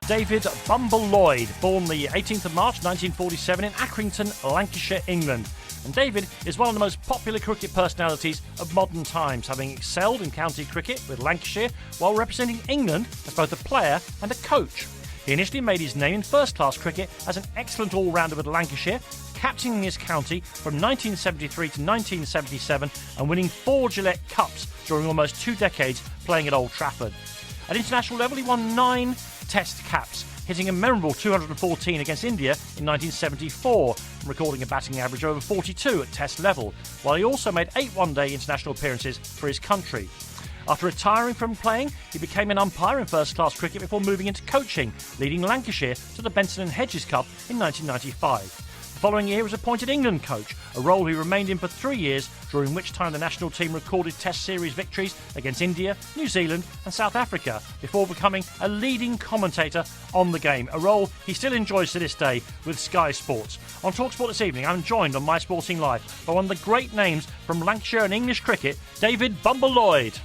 David Bumble Lloyd, born the 18th of March 1947 in Accrington, Lancashire, England. And David is one of the most popular cricket personalities of modern times, having excelled in county cricket with Lancashire while representing England as both a player and a coach. He initially made his name in first-class cricket as an excellent all-rounder with Lancashire, captaining his county from 1973 to 1977 and winning 4 Gillette Cups during almost 2 decades playing at Old Trafford. At international level, he won 9 Test caps, hitting a memorable 214 against India in 1974 and recording a batting average of over 42 at Test level, while he also made 8 one-day international appearances for his country. After retiring from playing, he became an umpire in first-class cricket before moving into coaching, leading Lancashire to the Benson and Hedges Cup in 1995. The following year he was appointed England coach, a role he remained in for 3 years, during which time the national team recorded Test series victories against India, New Zealand and South Africa, before becoming a leading commentator on the game, a role he still enjoys to this day with Sky Sports. On TalkSport this evening, I'm joined on My Sporting Life by one of the great names from Lancashire and English cricket, David Bumble Lloyd.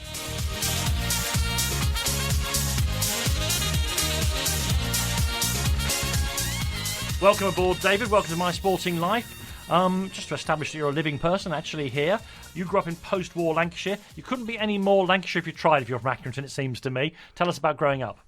Welcome aboard, David. Welcome to My Sporting Life. Just to establish that you're a living person actually here. You grew up in post-war Lancashire. You couldn't be any more Lancashire if you tried, if you're from Accrington, it seems to me. Tell us about growing up.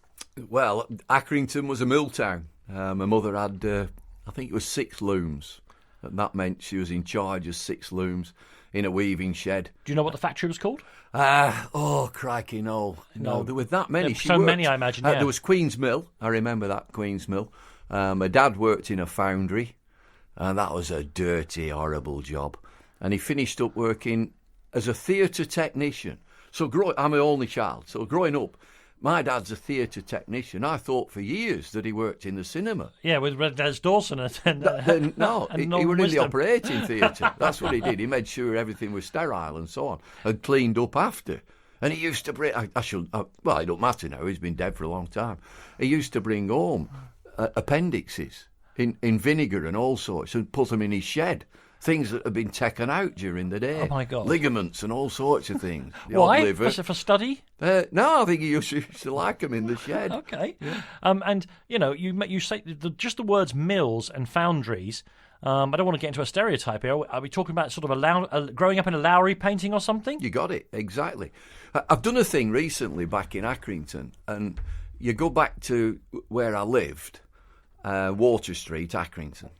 Well, Accrington was a mill town. My mother had, I think it was 6 looms. And that meant she was in charge of 6 looms in a weaving shed. Do you know what the factory was called? Crikey, no. No, there were that many. So many, I imagine, yeah. There was Queen's Mill. I remember that, Queen's Mill. My dad worked in a foundry, and that was a dirty, horrible job. And he finished up working as a theatre technician. So I'm an only child, so growing up, my dad's a theatre technician. I thought for years that he worked in the cinema. Yeah, with Red Des Dawson and no, he were in the operating theatre. That's what he did. He made sure everything was sterile and so on, and cleaned up after. And he used to bring, well, it don't matter now, he's been dead for a long time. He used to bring home appendixes in vinegar and all sorts and put them in his shed. Things that had been taken out during the day. Oh, my God. Ligaments and all sorts of things. Why? Was it for study? No, I think he used to like them in the shed. Okay. Yeah. And, you say just the words mills and foundries. I don't want to get into a stereotype here. Are we talking about sort of growing up in a Lowry painting or something? You got it, exactly. I've done a thing recently back in Accrington, and you go back to where I lived, Water Street, Accrington.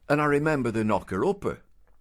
And I remember the knocker-upper.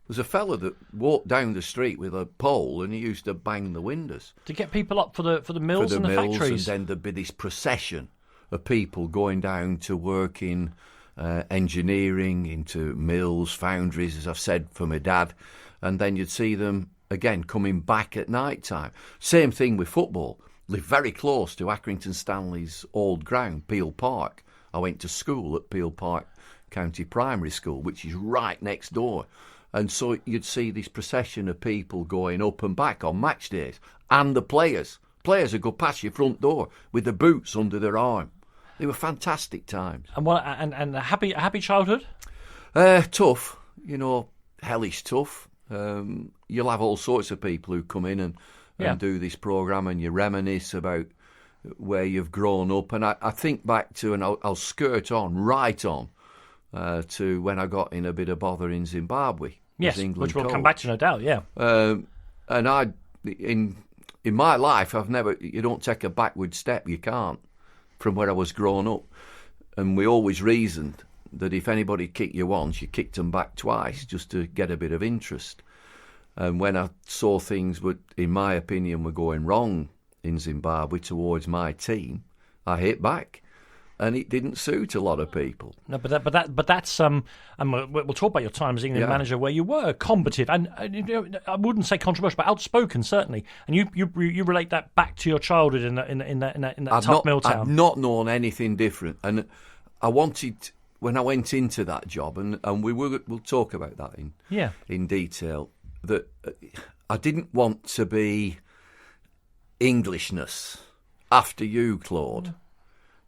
There's a fella that walked down the street with a pole, and he used to bang the windows to get people up for the mills and the factories. And then there'd be this procession of people going down to work in engineering, into mills, foundries, as I've said, for my dad. And then you'd see them again coming back at night time. Same thing with football. Lived very close to Accrington Stanley's old ground, Peel Park. I went to school at Peel Park County Primary School, which is right next door. And so you'd see this procession of people going up and back on match days. And the players would go past your front door with the boots under their arm. They were fantastic times. And a happy childhood? Tough, hellish tough. You'll have all sorts of people who come in and do this programme, and you reminisce about where you've grown up. And I think back to, and I'll skirt on, right on, to when I got in a bit of bother in Zimbabwe. Yes, which we'll come back to, no doubt, yeah. And in my life, you don't take a backward step, you can't, from where I was growing up. And we always reasoned that if anybody kicked you once, you kicked them back twice, just to get a bit of interest. And when I saw things, in my opinion, were going wrong in Zimbabwe towards my team, I hit back. And it didn't suit a lot of people. No, but that's and we'll talk about your time as England manager, where you were combative and I wouldn't say controversial, but outspoken certainly. And you relate that back to your childhood in that tough mill town. I've not known anything different, and I wanted, when I went into that job, and we'll talk about that in detail, that I didn't want to be Englishness after you, Claude.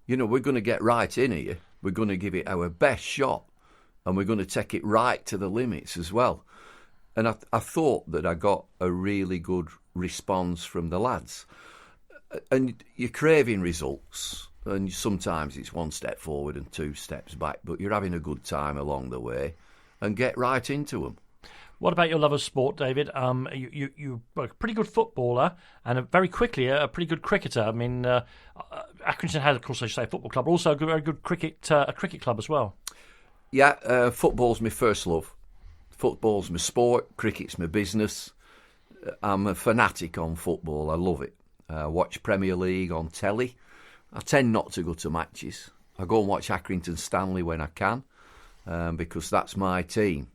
We're going to get right in here. We're going to give it our best shot, and we're going to take it right to the limits as well. And I thought that I got a really good response from the lads. And you're craving results, and sometimes it's one step forward and two steps back, but you're having a good time along the way and get right into them. What about your love of sport, David? You were a pretty good footballer and very quickly a pretty good cricketer. I mean, Accrington had, of course, as you say, a football club, but also a very good a cricket club as well. Yeah, football's my first love. Football's my sport, cricket's my business. I'm a fanatic on football. I love it. I watch Premier League on telly. I tend not to go to matches. I go and watch Accrington Stanley when I can, because that's my team.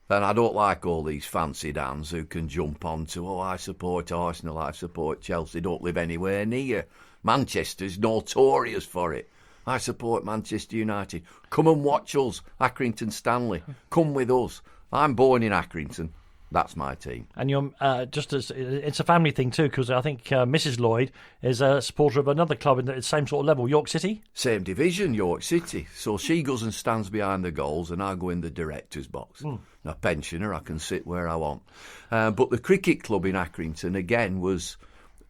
And I don't like all these fancy dans who can jump onto, I support Arsenal, I support Chelsea, don't live anywhere near. Manchester's notorious for it. I support Manchester United. Come and watch us, Accrington Stanley. Come with us. I'm born in Accrington. That's my team. And you're it's a family thing too, because I think Mrs. Lloyd is a supporter of another club in the same sort of level, York City. Same division, York City. So she goes and stands behind the goals, and I go in the director's box. A pensioner, I can sit where I want. But the cricket club in Accrington, again, was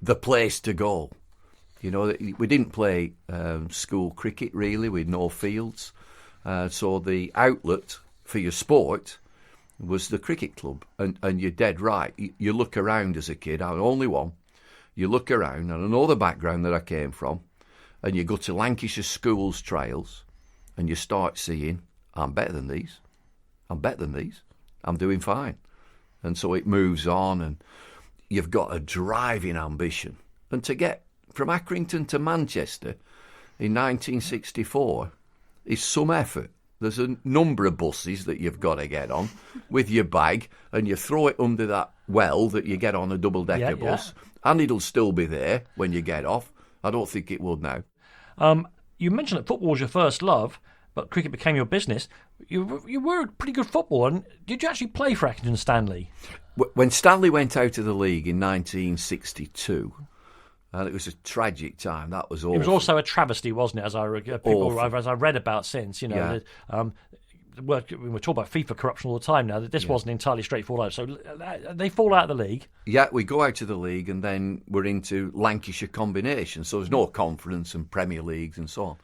the place to go. You know, we didn't play school cricket, really, with no fields. So the outlet for your sport was the cricket club. And you're dead right. You look around as a kid, I'm the only one. You look around, and I know the background that I came from, and you go to Lancashire schools trials, and you start seeing, I'm better than these. I'm better than these. I'm doing fine. And so it moves on, and you've got a driving ambition. And to get from Accrington to Manchester in 1964 is some effort. There's a number of buses that you've got to get on with your bag, and you throw it under that well that you get on a double-decker bus, and it'll still be there when you get off. I don't think it would now. You mentioned that football was your first love, but cricket became your business. You were a pretty good footballer, and did you actually play for Accrington Stanley? When Stanley went out of the league in 1962... and it was a tragic time. That was awful. It was also a travesty, wasn't it? As I read about since, you know, we were talking about FIFA corruption all the time now. That this wasn't entirely straightforward. So they fall out of the league. Yeah, we go out of the league, and then we're into Lancashire combination. So there's no conference and Premier Leagues and so on.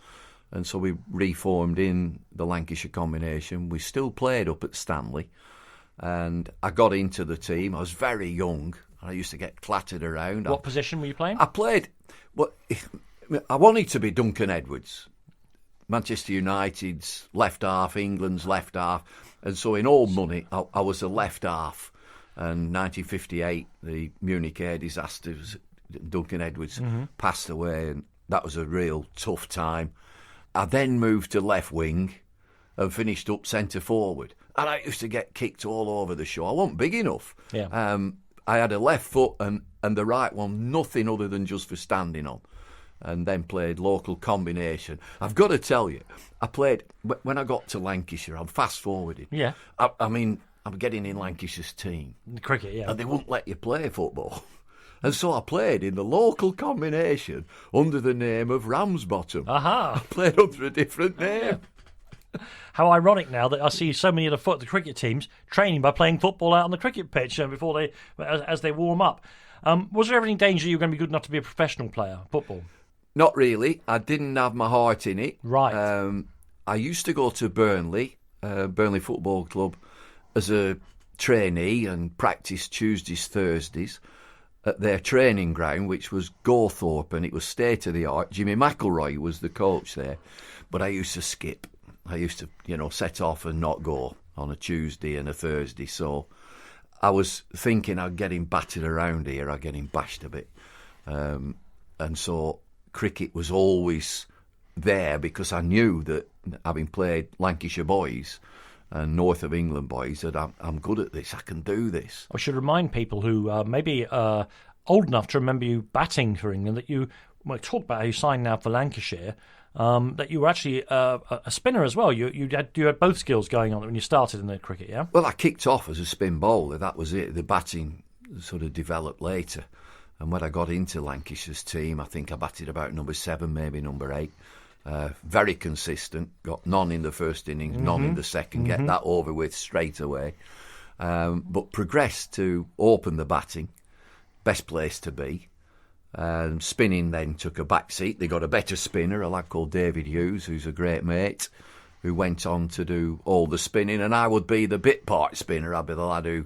And so we reformed in the Lancashire combination. We still played up at Stanley, and I got into the team. I was very young. I used to get clattered around. What position were you playing? I played... Well, I wanted to be Duncan Edwards. Manchester United's left half, England's left half. And so in old money, I was a left half. And 1958, the Munich air disaster, Duncan Edwards passed away, and that was a real tough time. I then moved to left wing and finished up centre forward. And I used to get kicked all over the show. I wasn't big enough. Yeah. I had a left foot and the right one, nothing other than just for standing on, and then played local combination. I've got to tell you, I played, when I got to Lancashire, I'm fast forwarding. Yeah. I mean, I'm getting in Lancashire's team. Cricket, yeah. And they wouldn't let you play football. And so I played in the local combination under the name of Ramsbottom. Aha. I played under a different name. How ironic now that I see so many of the cricket teams training by playing football out on the cricket pitch before as they warm up. Was there ever any danger you were going to be good enough to be a professional player, football? Not really. I didn't have my heart in it. Right. I used to go to Burnley Football Club, as a trainee and practice Tuesdays, Thursdays at their training ground, which was Gawthorpe, and it was state of the art. Jimmy McElroy was the coach there, but I used to skip. I used to, set off and not go on a Tuesday and a Thursday. So I was thinking I'd get him battered around here. I'd get him bashed a bit. And so cricket was always there, because I knew that, having played Lancashire boys and North of England boys, that I'm good at this. I can do this. I should remind people who maybe are old enough to remember you batting for England that you talked about how you signed now for Lancashire. That you were actually a spinner as well. You had both skills going on when you started in the cricket, yeah? Well, I kicked off as a spin bowler. That was it. The batting sort of developed later. And when I got into Lancashire's team, I think I batted about number 7, maybe number 8. Very consistent. Got none in the first innings, none in the second. Get that over with straight away. But progressed to open the batting. Best place to be. Spinning then took a back seat. They got a better spinner, a lad called David Hughes, who's a great mate, who went on to do all the spinning, and I would be the bit part spinner. I'd be the lad who,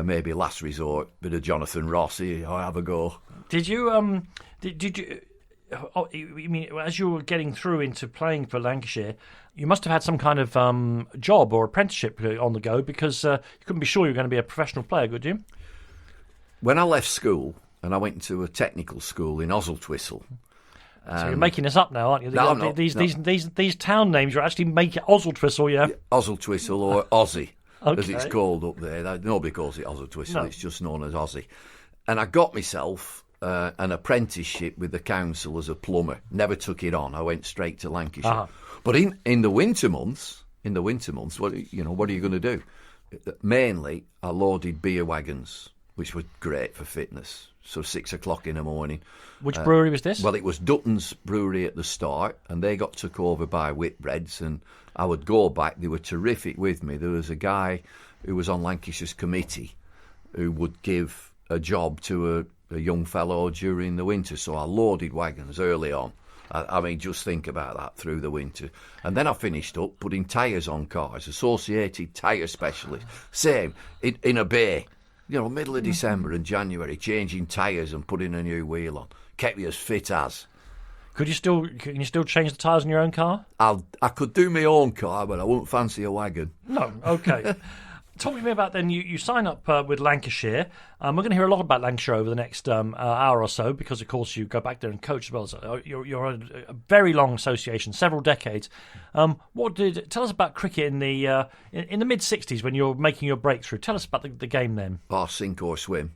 maybe last resort, bit of Jonathan Rossi, I have a go. Did you, did you, you mean, as you were getting through into playing for Lancashire, you must have had some kind of job or apprenticeship on the go, because you couldn't be sure you were going to be a professional player, could you? When I left school, and I went to a technical school in Oswaldtwistle. So you're making this up now, aren't you? No, I'm not. These town names, you're actually making Oswaldtwistle, yeah? Oswaldtwistle, or Aussie, as Okay. it's called up there. Nobody calls it Oswaldtwistle, No. It's just known as Aussie. And I got myself an apprenticeship with the council as a plumber. Never took it on. I went straight to Lancashire. Uh-huh. But in the winter months, what are you going to do? Mainly, I loaded beer wagons, which were great for fitness. So 6 o'clock in the morning. Which brewery was this? Well, it was Dutton's Brewery at the start, and they got took over by Whitbreads, and I would go back. They were terrific with me. There was a guy who was on Lancashire's committee who would give a job to a young fellow during the winter, so I loaded wagons early on. I mean, just think about that through the winter. And then I finished up putting tyres on cars, associated tyre specialist. Same, in a bay. Middle of December and January, changing tyres and putting a new wheel on. Kept me as fit as. Can you still change the tyres in your own car? I could do my own car, but I wouldn't fancy a wagon. No, okay. Talk to me about then, you sign up with Lancashire. We're going to hear a lot about Lancashire over the next hour or so, because of course you go back there and coach as well. So you're a very long association, several decades. Tell us about cricket in the mid-60s when you're making your breakthrough. Tell us about the game then. Sink or swim.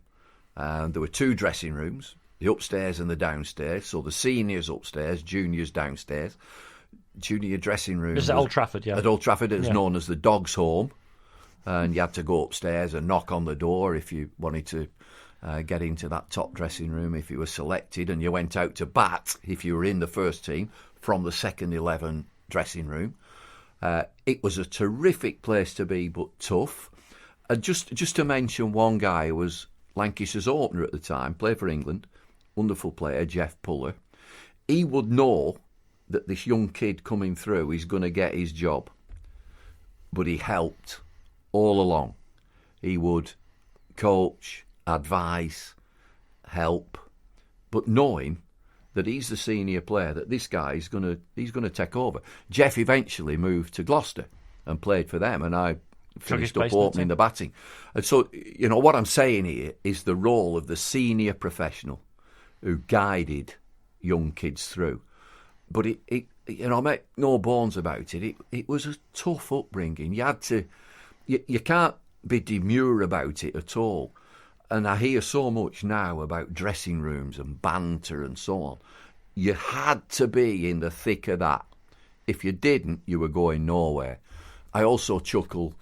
There were two dressing rooms, the upstairs and the downstairs. So the seniors upstairs, juniors downstairs. Junior dressing room. This is at Old Trafford, yeah. At Old Trafford, it was known as the Dog's Home. And you had to go upstairs and knock on the door if you wanted to get into that top dressing room if you were selected, and you went out to bat if you were in the first team from the second 11 dressing room. It was a terrific place to be, but tough. Just to mention one guy who was Lancashire's opener at the time, played for England, wonderful player, Jeff Puller. He would know that this young kid coming through is going to get his job, but he helped all along. He would coach, advise, help, but knowing that he's the senior player, that this guy is going to take over. Jeff eventually moved to Gloucester and played for them, and I finished up opening the batting. And so, what I'm saying here is the role of the senior professional who guided young kids through. But it make no bones about it. It was a tough upbringing. You had to. You can't be demure about it at all. And I hear so much now about dressing rooms and banter and so on. You had to be in the thick of that. If you didn't, you were going nowhere. I also chuckle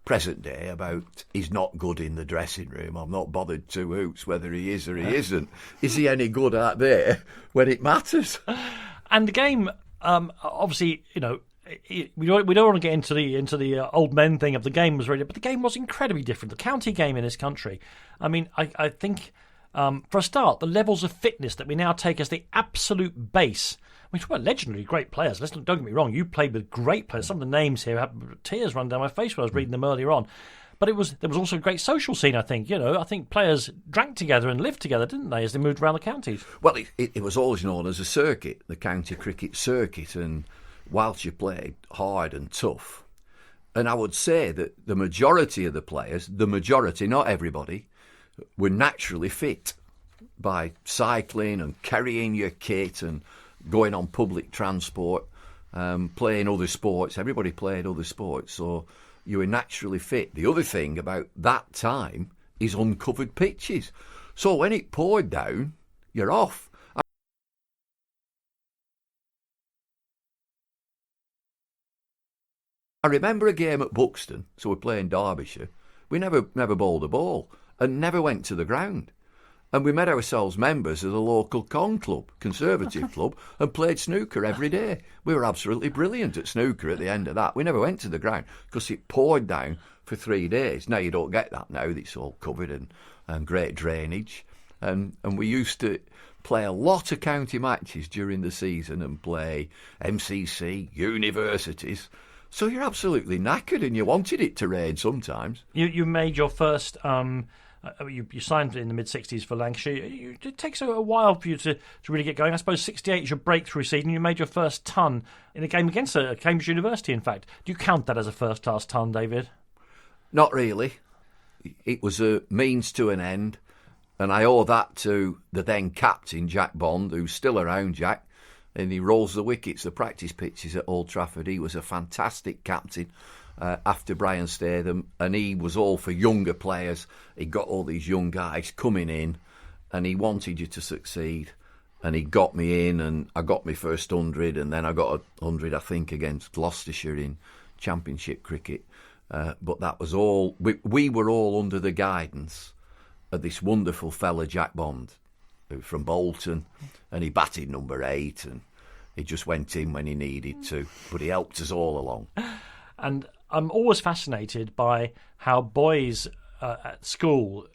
present day about he's not good in the dressing room. I'm not bothered two hoots whether he is or he isn't. Is he any good out there when it matters? And the game, obviously, we don't want to get into the old men thing of the game was really, but the game was incredibly different. The county game in this country, I mean, I think for a start, the levels of fitness that we now take as the absolute base. Which were legendary great players. Don't get me wrong, you played with great players. Some of the names here had tears run down my face when I was reading them earlier on. But there was also a great social scene, I think. I think players drank together and lived together, didn't they, as they moved around the counties? Well, it was always known as a circuit, the county cricket circuit, and whilst you played hard and tough, and I would say that the majority of the players, not everybody, were naturally fit by cycling and carrying your kit and going on public transport, playing other sports. Everybody played other sports, so you were naturally fit. The other thing about that time is uncovered pitches. So when it poured down, you're off. I remember a game at Buxton, so we're playing Derbyshire. We never bowled a ball and never went to the ground. And we made ourselves members of the local conservative club, and played snooker every day. We were absolutely brilliant at snooker at the end of that. We never went to the ground because it poured down for 3 days. Now you don't get that now. It's all covered and great drainage. And we used to play a lot of county matches during the season and play MCC, universities. So you're absolutely knackered and you wanted it to rain sometimes. You made your first... You signed in the mid-'60s for Lancashire. It takes a while for you to really get going. I suppose 68 is your breakthrough season. You made your first ton in a game against Cambridge University, in fact. Do you count that as a first-class ton, David? Not really. It was a means to an end, and I owe that to the then captain, Jack Bond, who's still around, Jack, and he rolls the wickets, the practice pitches at Old Trafford. He was a fantastic captain. After Brian Statham, and he was all for younger players. He got all these young guys coming in, and he wanted you to succeed. And he got me in, and I got my first 100, and then I got 100, I think, against Gloucestershire in Championship cricket. But that was all. We were all under the guidance of this wonderful fella, Jack Bond, from Bolton, and he batted number 8, and he just went in when he needed to. But he helped us all along. And I'm always fascinated by how boys at school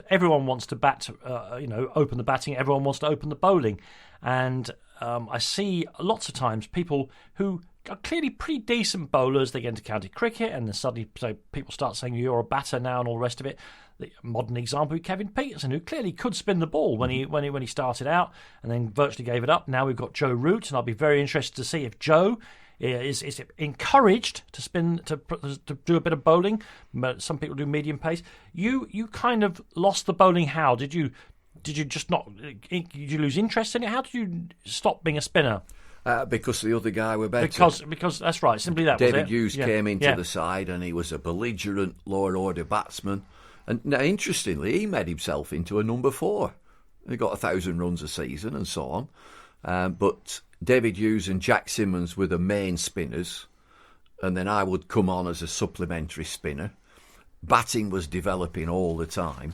everyone wants to bat, open the batting, everyone wants to open the bowling. And I see lots of times people who are clearly pretty decent bowlers, they get into county cricket and then suddenly people start saying you're a batter now and all the rest of it. The modern example is Kevin Peterson, who clearly could spin the ball when he started out and then virtually gave it up. Now we've got Joe Root, and I'll be very interested to see if Joe is encouraged to spin to do a bit of bowling. Some people do medium pace. You kind of lost the bowling. How did you just not? Did you lose interest in it? How did you stop being a spinner? Because the other guy were better. Because that's right. Simply that. David was it? Hughes came into the side, and he was a belligerent lower order batsman. And now, interestingly, he made himself into a number 4. He got 1,000 runs a season and so on. But David Hughes and Jack Simmons were the main spinners, and then I would come on as a supplementary spinner. Batting was developing all the time,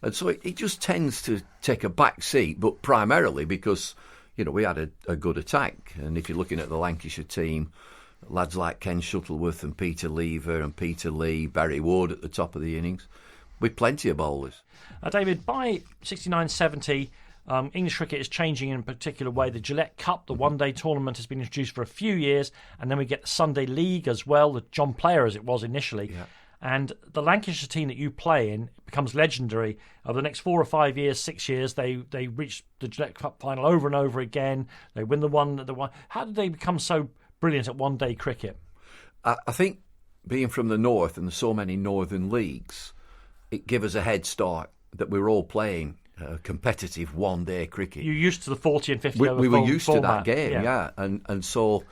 and so it just tends to take a back seat, but primarily because, we had a good attack. And if you're looking at the Lancashire team, lads like Ken Shuttleworth and Peter Lever and Peter Lee, Barry Wood at the top of the innings, with plenty of bowlers. David, by 69-70... English cricket is changing in a particular way. The Gillette Cup, the one-day tournament, has been introduced for a few years, and then we get the Sunday League as well, the John Player as it was initially. Yeah. And the Lancashire team that you play in becomes legendary. Over the next 4 or 5 years, 6 years, they reach the Gillette Cup final over and over again. They win the one. How did they become so brilliant at one-day cricket? I think being from the north and so many northern leagues, it gave us a head start that we were all playing competitive one-day cricket. You're used to the 40 and 50 over We were used format. To that game, yeah. And so,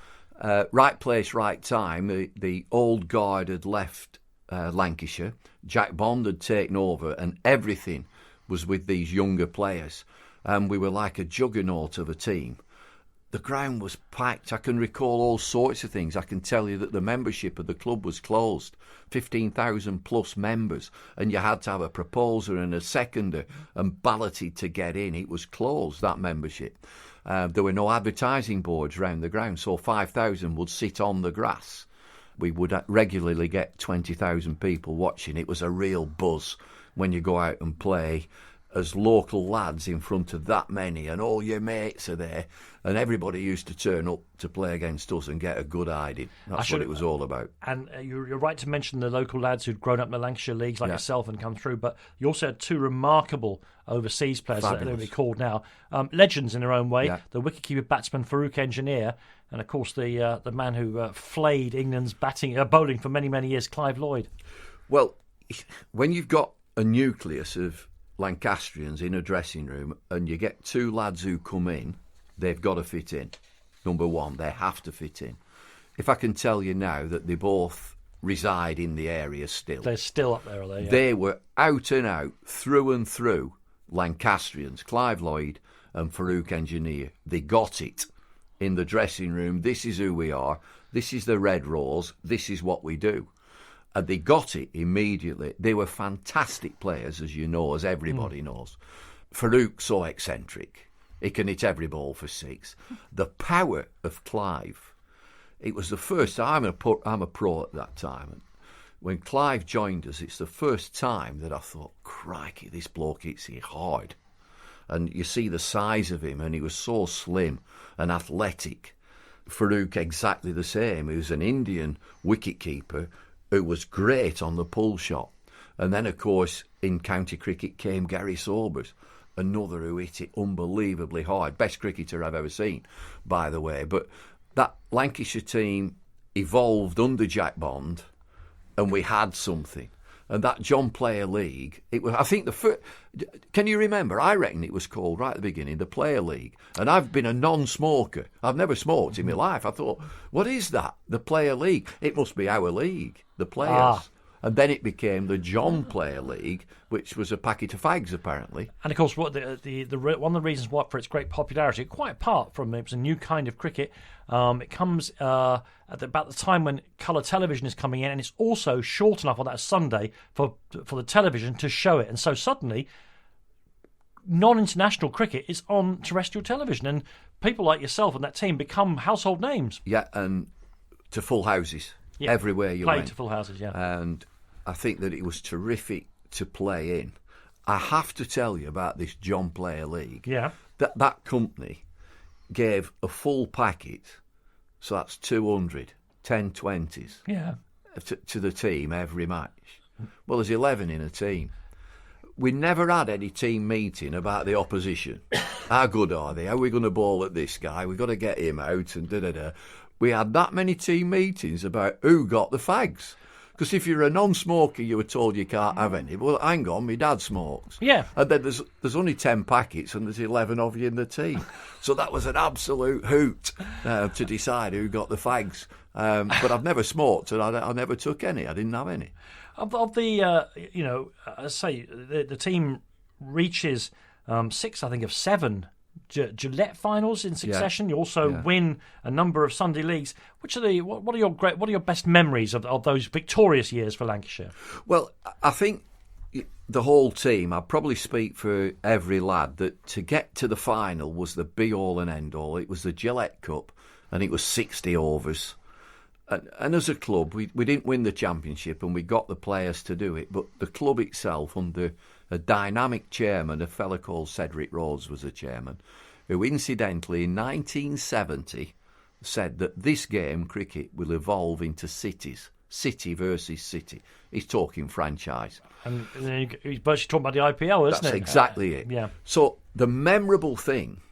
right place, right time. The old guard had left Lancashire. Jack Bond had taken over, and everything was with these younger players. And we were like a juggernaut of a team. The ground was packed. I can recall all sorts of things. I can tell you that the membership of the club was closed. 15,000 plus members, and you had to have a proposer and a seconder and balloted to get in. It was closed, that membership. There were no advertising boards around the ground, so 5,000 would sit on the grass. We would regularly get 20,000 people watching. It was a real buzz when you go out and play as local lads in front of that many, and all your mates are there, and everybody used to turn up to play against us and get a good hiding. That's what it was all about. And you're right to mention the local lads who'd grown up in the Lancashire leagues like yourself and come through, but you also had 2 remarkable overseas players that they'll be called now. Legends in their own way, the wicketkeeper batsman Farouk Engineer, and of course the man who flayed England's bowling for many, many years, Clive Lloyd. Well, when you've got a nucleus of Lancastrians in a dressing room and you get 2 lads who come in, they've got to fit in. Number 1, they have to fit in. If I can tell you now that they both reside in the area still. They're still up there, are they? Yeah. They were out and out, through and through Lancastrians, Clive Lloyd and Farouk Engineer. They got it in the dressing room. This is who we are. This is the Red Rose. This is what we do. And they got it immediately. They were fantastic players, as you know, as everybody knows. Farouk, so eccentric. He can hit every ball for 6. The power of Clive. It was the first time, I'm a pro at that time. And when Clive joined us, it's the first time that I thought, crikey, this bloke hits it hard. And you see the size of him, and he was so slim and athletic. Farouk exactly the same. He was an Indian wicketkeeper who was great on the pull shot. And then, of course, in county cricket came Gary Sobers, another who hit it unbelievably hard. Best cricketer I've ever seen, by the way. But that Lancashire team evolved under Jack Bond, and we had something. And that John Player League, it was, I think the first, can you remember? I reckon it was called, right at the beginning, the Player League. And I've been a non-smoker. I've never smoked in my life. I thought, what is that? The Player League? It must be our league, the players. And then it became the John Player League, which was a packet of fags, apparently. And of course, what the one of the reasons why for its great popularity, quite apart from it was a new kind of cricket, it comes at about the time when colour television is coming in, and it's also short enough on that Sunday for the television to show it. And so suddenly, non-international cricket is on terrestrial television, and people like yourself and that team become household names. Yeah, and to full houses. Yeah. Everywhere you went. To full houses, yeah. And I think that it was terrific to play in. I have to tell you about this John Player League. Yeah. That company gave a full packet, so that's 200, 10-20s, yeah, to the team every match. Well, there's 11 in a team. We never had any team meeting about the opposition. How good are they? How are we going to bowl at this guy? We've got to get him out and da-da-da. We had that many team meetings about who got the fags. Because if you're a non-smoker, you were told you can't have any. Well, hang on, my dad smokes. Yeah. And then there's only 10 packets and there's 11 of you in the team. So that was an absolute hoot to decide who got the fags. But I've never smoked and I never took any. I didn't have any. Of the, I say, the team reaches 6, I think, of 7 Gillette finals in succession. You also win a number of Sunday leagues. What are your best memories of those victorious years for Lancashire? Well, I think the whole team, I'd probably speak for every lad, that to get to the final was the be all and end all. It was the Gillette Cup, and it was 60 overs. And as a club, we didn't win the championship, and we got the players to do it. But the club itself, under a dynamic chairman, a fella called Cedric Rhodes was a chairman, who incidentally in 1970 said that this game, cricket, will evolve into cities. City versus city. He's talking franchise. And he's virtually talking about the IPL, isn't it? That's exactly it. Yeah. So the memorable thing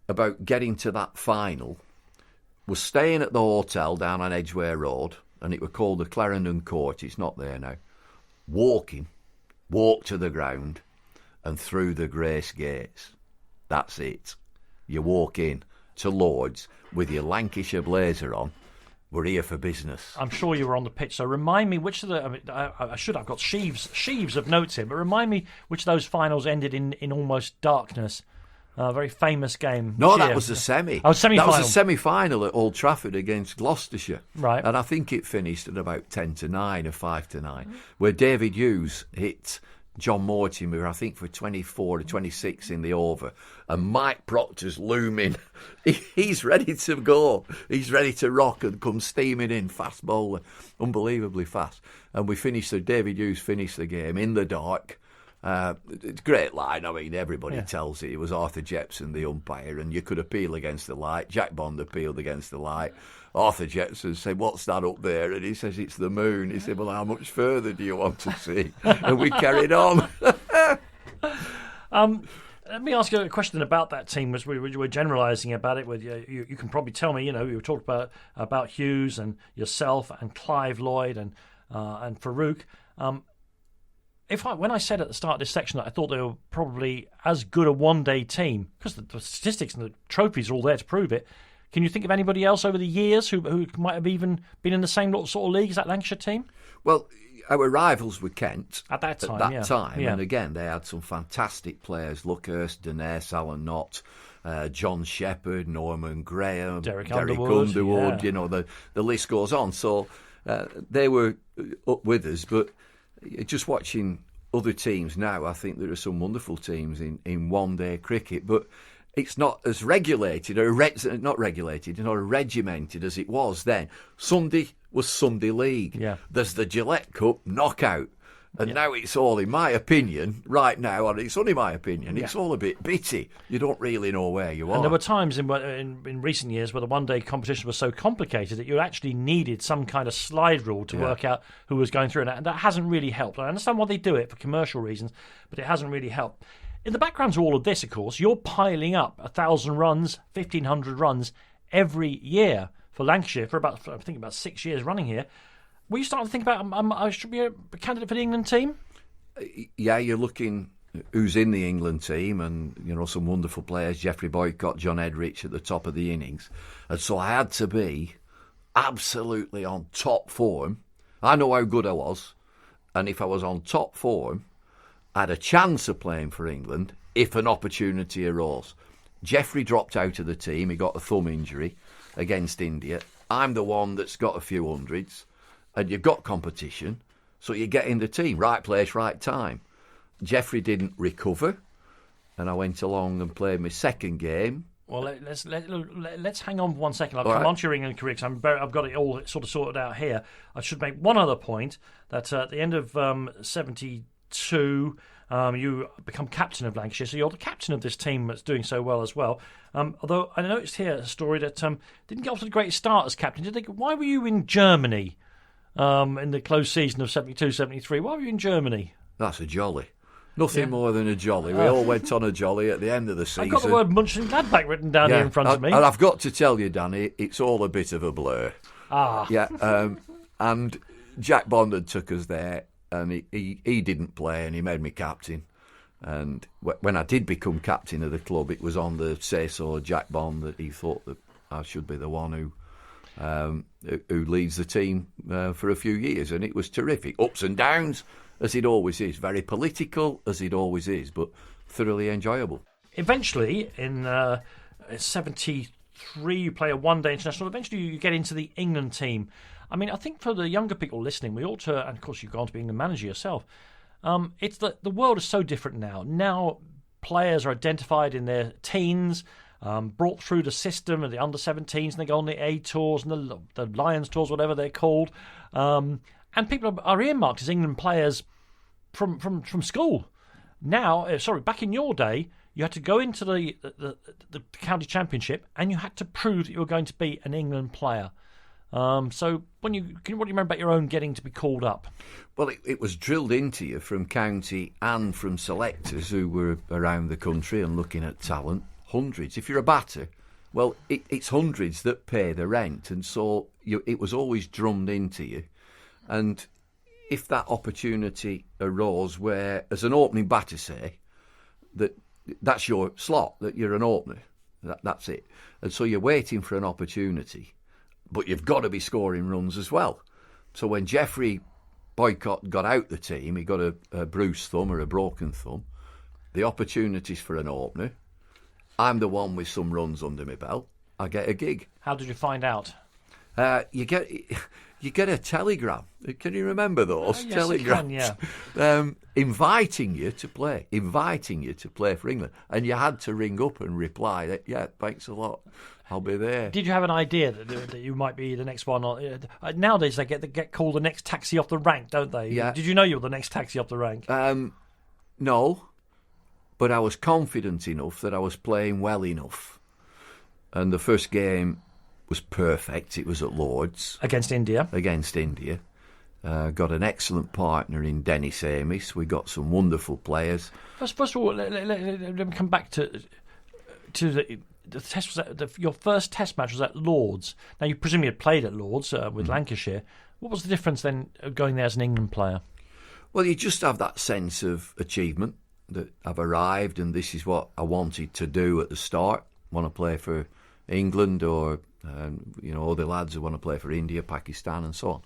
about getting to that final was staying at the hotel down on Edgware Road, and it was called the Clarendon Court. It's not there now. Walk to the ground and through the Grace Gates. That's it. You walk in to Lloyd's with your Lancashire blazer on. We're here for business. I'm sure you were on the pitch, so remind me which of the... I've got sheaves of notes here, but remind me which of those finals ended in almost darkness. A very famous game. No, that was the semi. Oh, semi-final. That was the semi-final at Old Trafford against Gloucestershire. Right. And I think it finished at about 10-9 or 5-9, where David Hughes hit John Mortimer, I think, for 24 or 26 in the over. And Mike Proctor's looming. He's ready to go. He's ready to rock and come steaming in, fast bowler. Unbelievably fast. And David Hughes finished the game in the dark. It's a great line. I mean, everybody tells it. It was Arthur Jepson, the umpire, and you could appeal against the light. Jack Bond appealed against the light. Arthur Jepson said, "What's that up there?" And he says, "It's the moon." He said, "Well, how much further do you want to see?" And we carried on. Let me ask you a question about that team. As we were generalising about it, with you can probably tell me. You talked about Hughes and yourself and Clive Lloyd and Farouk. When I said at the start of this section that I thought they were probably as good a one-day team, because the statistics and the trophies are all there to prove it, can you think of anybody else over the years who might have even been in the same sort of league as that Lancashire team? Well, our rivals were Kent at that time. And again, they had some fantastic players: Luckhurst, Denness, Alan Knott, John Shepherd, Norman Graham, Derek Underwood. Yeah. The list goes on. So they were up with us, but just watching other teams now, I think there are some wonderful teams in one-day cricket, but it's not as regulated, not regimented as it was then. Sunday was Sunday League. Yeah. There's the Gillette Cup knockout. And now it's all, in my opinion, right now, and it's only my opinion, it's all a bit bitty. You don't really know where you are. And there were times in recent years where the one-day competition was so complicated that you actually needed some kind of slide rule to work out who was going through, and that hasn't really helped. I understand why they do it for commercial reasons, but it hasn't really helped. In the background to all of this, of course, you're piling up 1,000 runs, 1,500 runs every year for Lancashire for about 6 years running here. Were you starting to think about I should be a candidate for the England team? Yeah, you're looking who's in the England team, and some wonderful players. Geoffrey Boycott, John Edrich at the top of the innings, and so I had to be absolutely on top form. I know how good I was, and if I was on top form, I had a chance of playing for England if an opportunity arose. Geoffrey dropped out of the team. He got a thumb injury against India. I'm the one that's got a few hundreds. And you've got competition, so you get in the team. Right place, right time. Geoffrey didn't recover, and I went along and played my second game. Well, let's hang on for 1 second. I'll All come right. on to your England career because I've got it all sort of sorted out here. I should make one other point that at the end of 72, you become captain of Lancashire, so you're the captain of this team that's doing so well as well. Although I noticed here a story that didn't get off to the great start as captain. Why were you in Germany? In the close season of 72-73. Why were you in Germany? That's a jolly. Nothing more than a jolly. We all went on a jolly at the end of the season. I've got the word Mönchengladbach written down here in front of me. And I've got to tell you, Danny, it's all a bit of a blur. Yeah, and Jack Bond had took us there, and he didn't play, and he made me captain. And when I did become captain of the club, it was on the say-so Jack Bond that he thought that I should be the one who leads the team for a few years, and it was terrific. Ups and downs, as it always is. Very political, as it always is, but thoroughly enjoyable. Eventually, in 73, you play a one-day international. Eventually, you get into the England team. I mean, I think for the younger people listening, we ought to, and of course you've gone to be England manager yourself, it's that the world is so different now. Now, players are identified in their teens, brought through the system of the under-17s, and they go on the A tours and the Lions tours, whatever they're called, and people are earmarked as England players from school. Now, back in your day, you had to go into the county championship, and you had to prove that you were going to be an England player. So, what do you remember about your own getting to be called up? Well, it was drilled into you from county and from selectors who were around the country and looking at talent. Hundreds. If you're a batter, well, it's hundreds that pay the rent, and so it was always drummed into you. And if that opportunity arose where, as an opening batter, say, that's your slot, that you're an opener, that's it. And so you're waiting for an opportunity, but you've got to be scoring runs as well. So when Geoffrey Boycott got out the team, he got a bruised thumb or a broken thumb, the opportunities for an opener, I'm the one with some runs under my belt, I get a gig. How did you find out? You get a telegram. Can you remember those telegrams? I can, yeah. Inviting you to play for England, and you had to ring up and reply that, yeah, thanks a lot, I'll be there. Did you have an idea that you might be the next one? Nowadays they get called the next taxi off the rank, don't they? Yeah. Did you know you were the next taxi off the rank? No, but I was confident enough that I was playing well enough, and the first game was perfect. It was at Lloyd's. Against India. Got an excellent partner in Dennis Amis. We got some wonderful players. First of all, let me come back to the test. Your first test match was at Lord's. Now, you presumably had played at Lord's with Lancashire. What was the difference then going there as an England player? Well, you just have that sense of achievement that I've arrived and this is what I wanted to do at the start. Want to play for England or other lads who want to play for India, Pakistan and so on.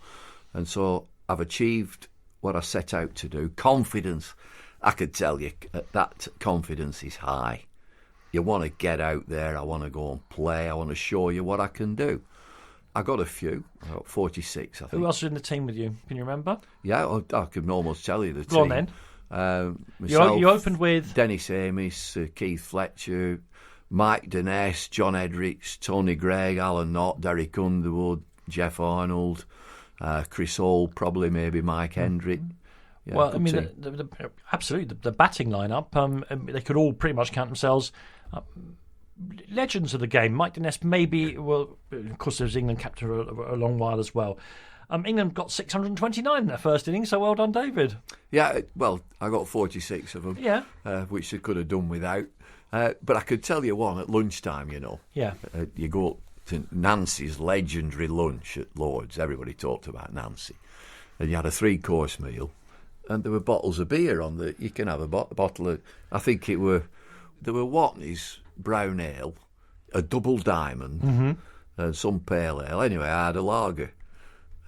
And so I've achieved what I set out to do. Confidence, I could tell you, that confidence is high. You want to get out there, I want to go and play, I want to show you what I can do. I got a few, I got 46 I think. Who else was in the team with you? Can you remember? Yeah, I can almost tell you the team. Go on then. Myself, you opened with? Dennis Amis, Keith Fletcher, Mike Deness, John Edrich, Tony Gregg, Alan Knott, Derek Underwood, Jeff Arnold, Chris Hall, probably maybe Mike Hendrick. Yeah, well, I good mean, team. absolutely, the batting lineup, they could all pretty much count themselves legends of the game. Mike Dennis, maybe, well, of course, there was England captain for a long while as well. England got 629 in their first innings, so well done, David. Yeah, well, I got 46 of them, Yeah. Which they could have done without. But I could tell you one at lunchtime, Yeah. You go to Nancy's legendary lunch at Lloyd's. Everybody talked about Nancy. And you had a 3-course meal, and there were bottles of beer on the... You can have a bottle of... I think there were Watney's brown ale, a double diamond, and some pale ale. Anyway, I had a lager.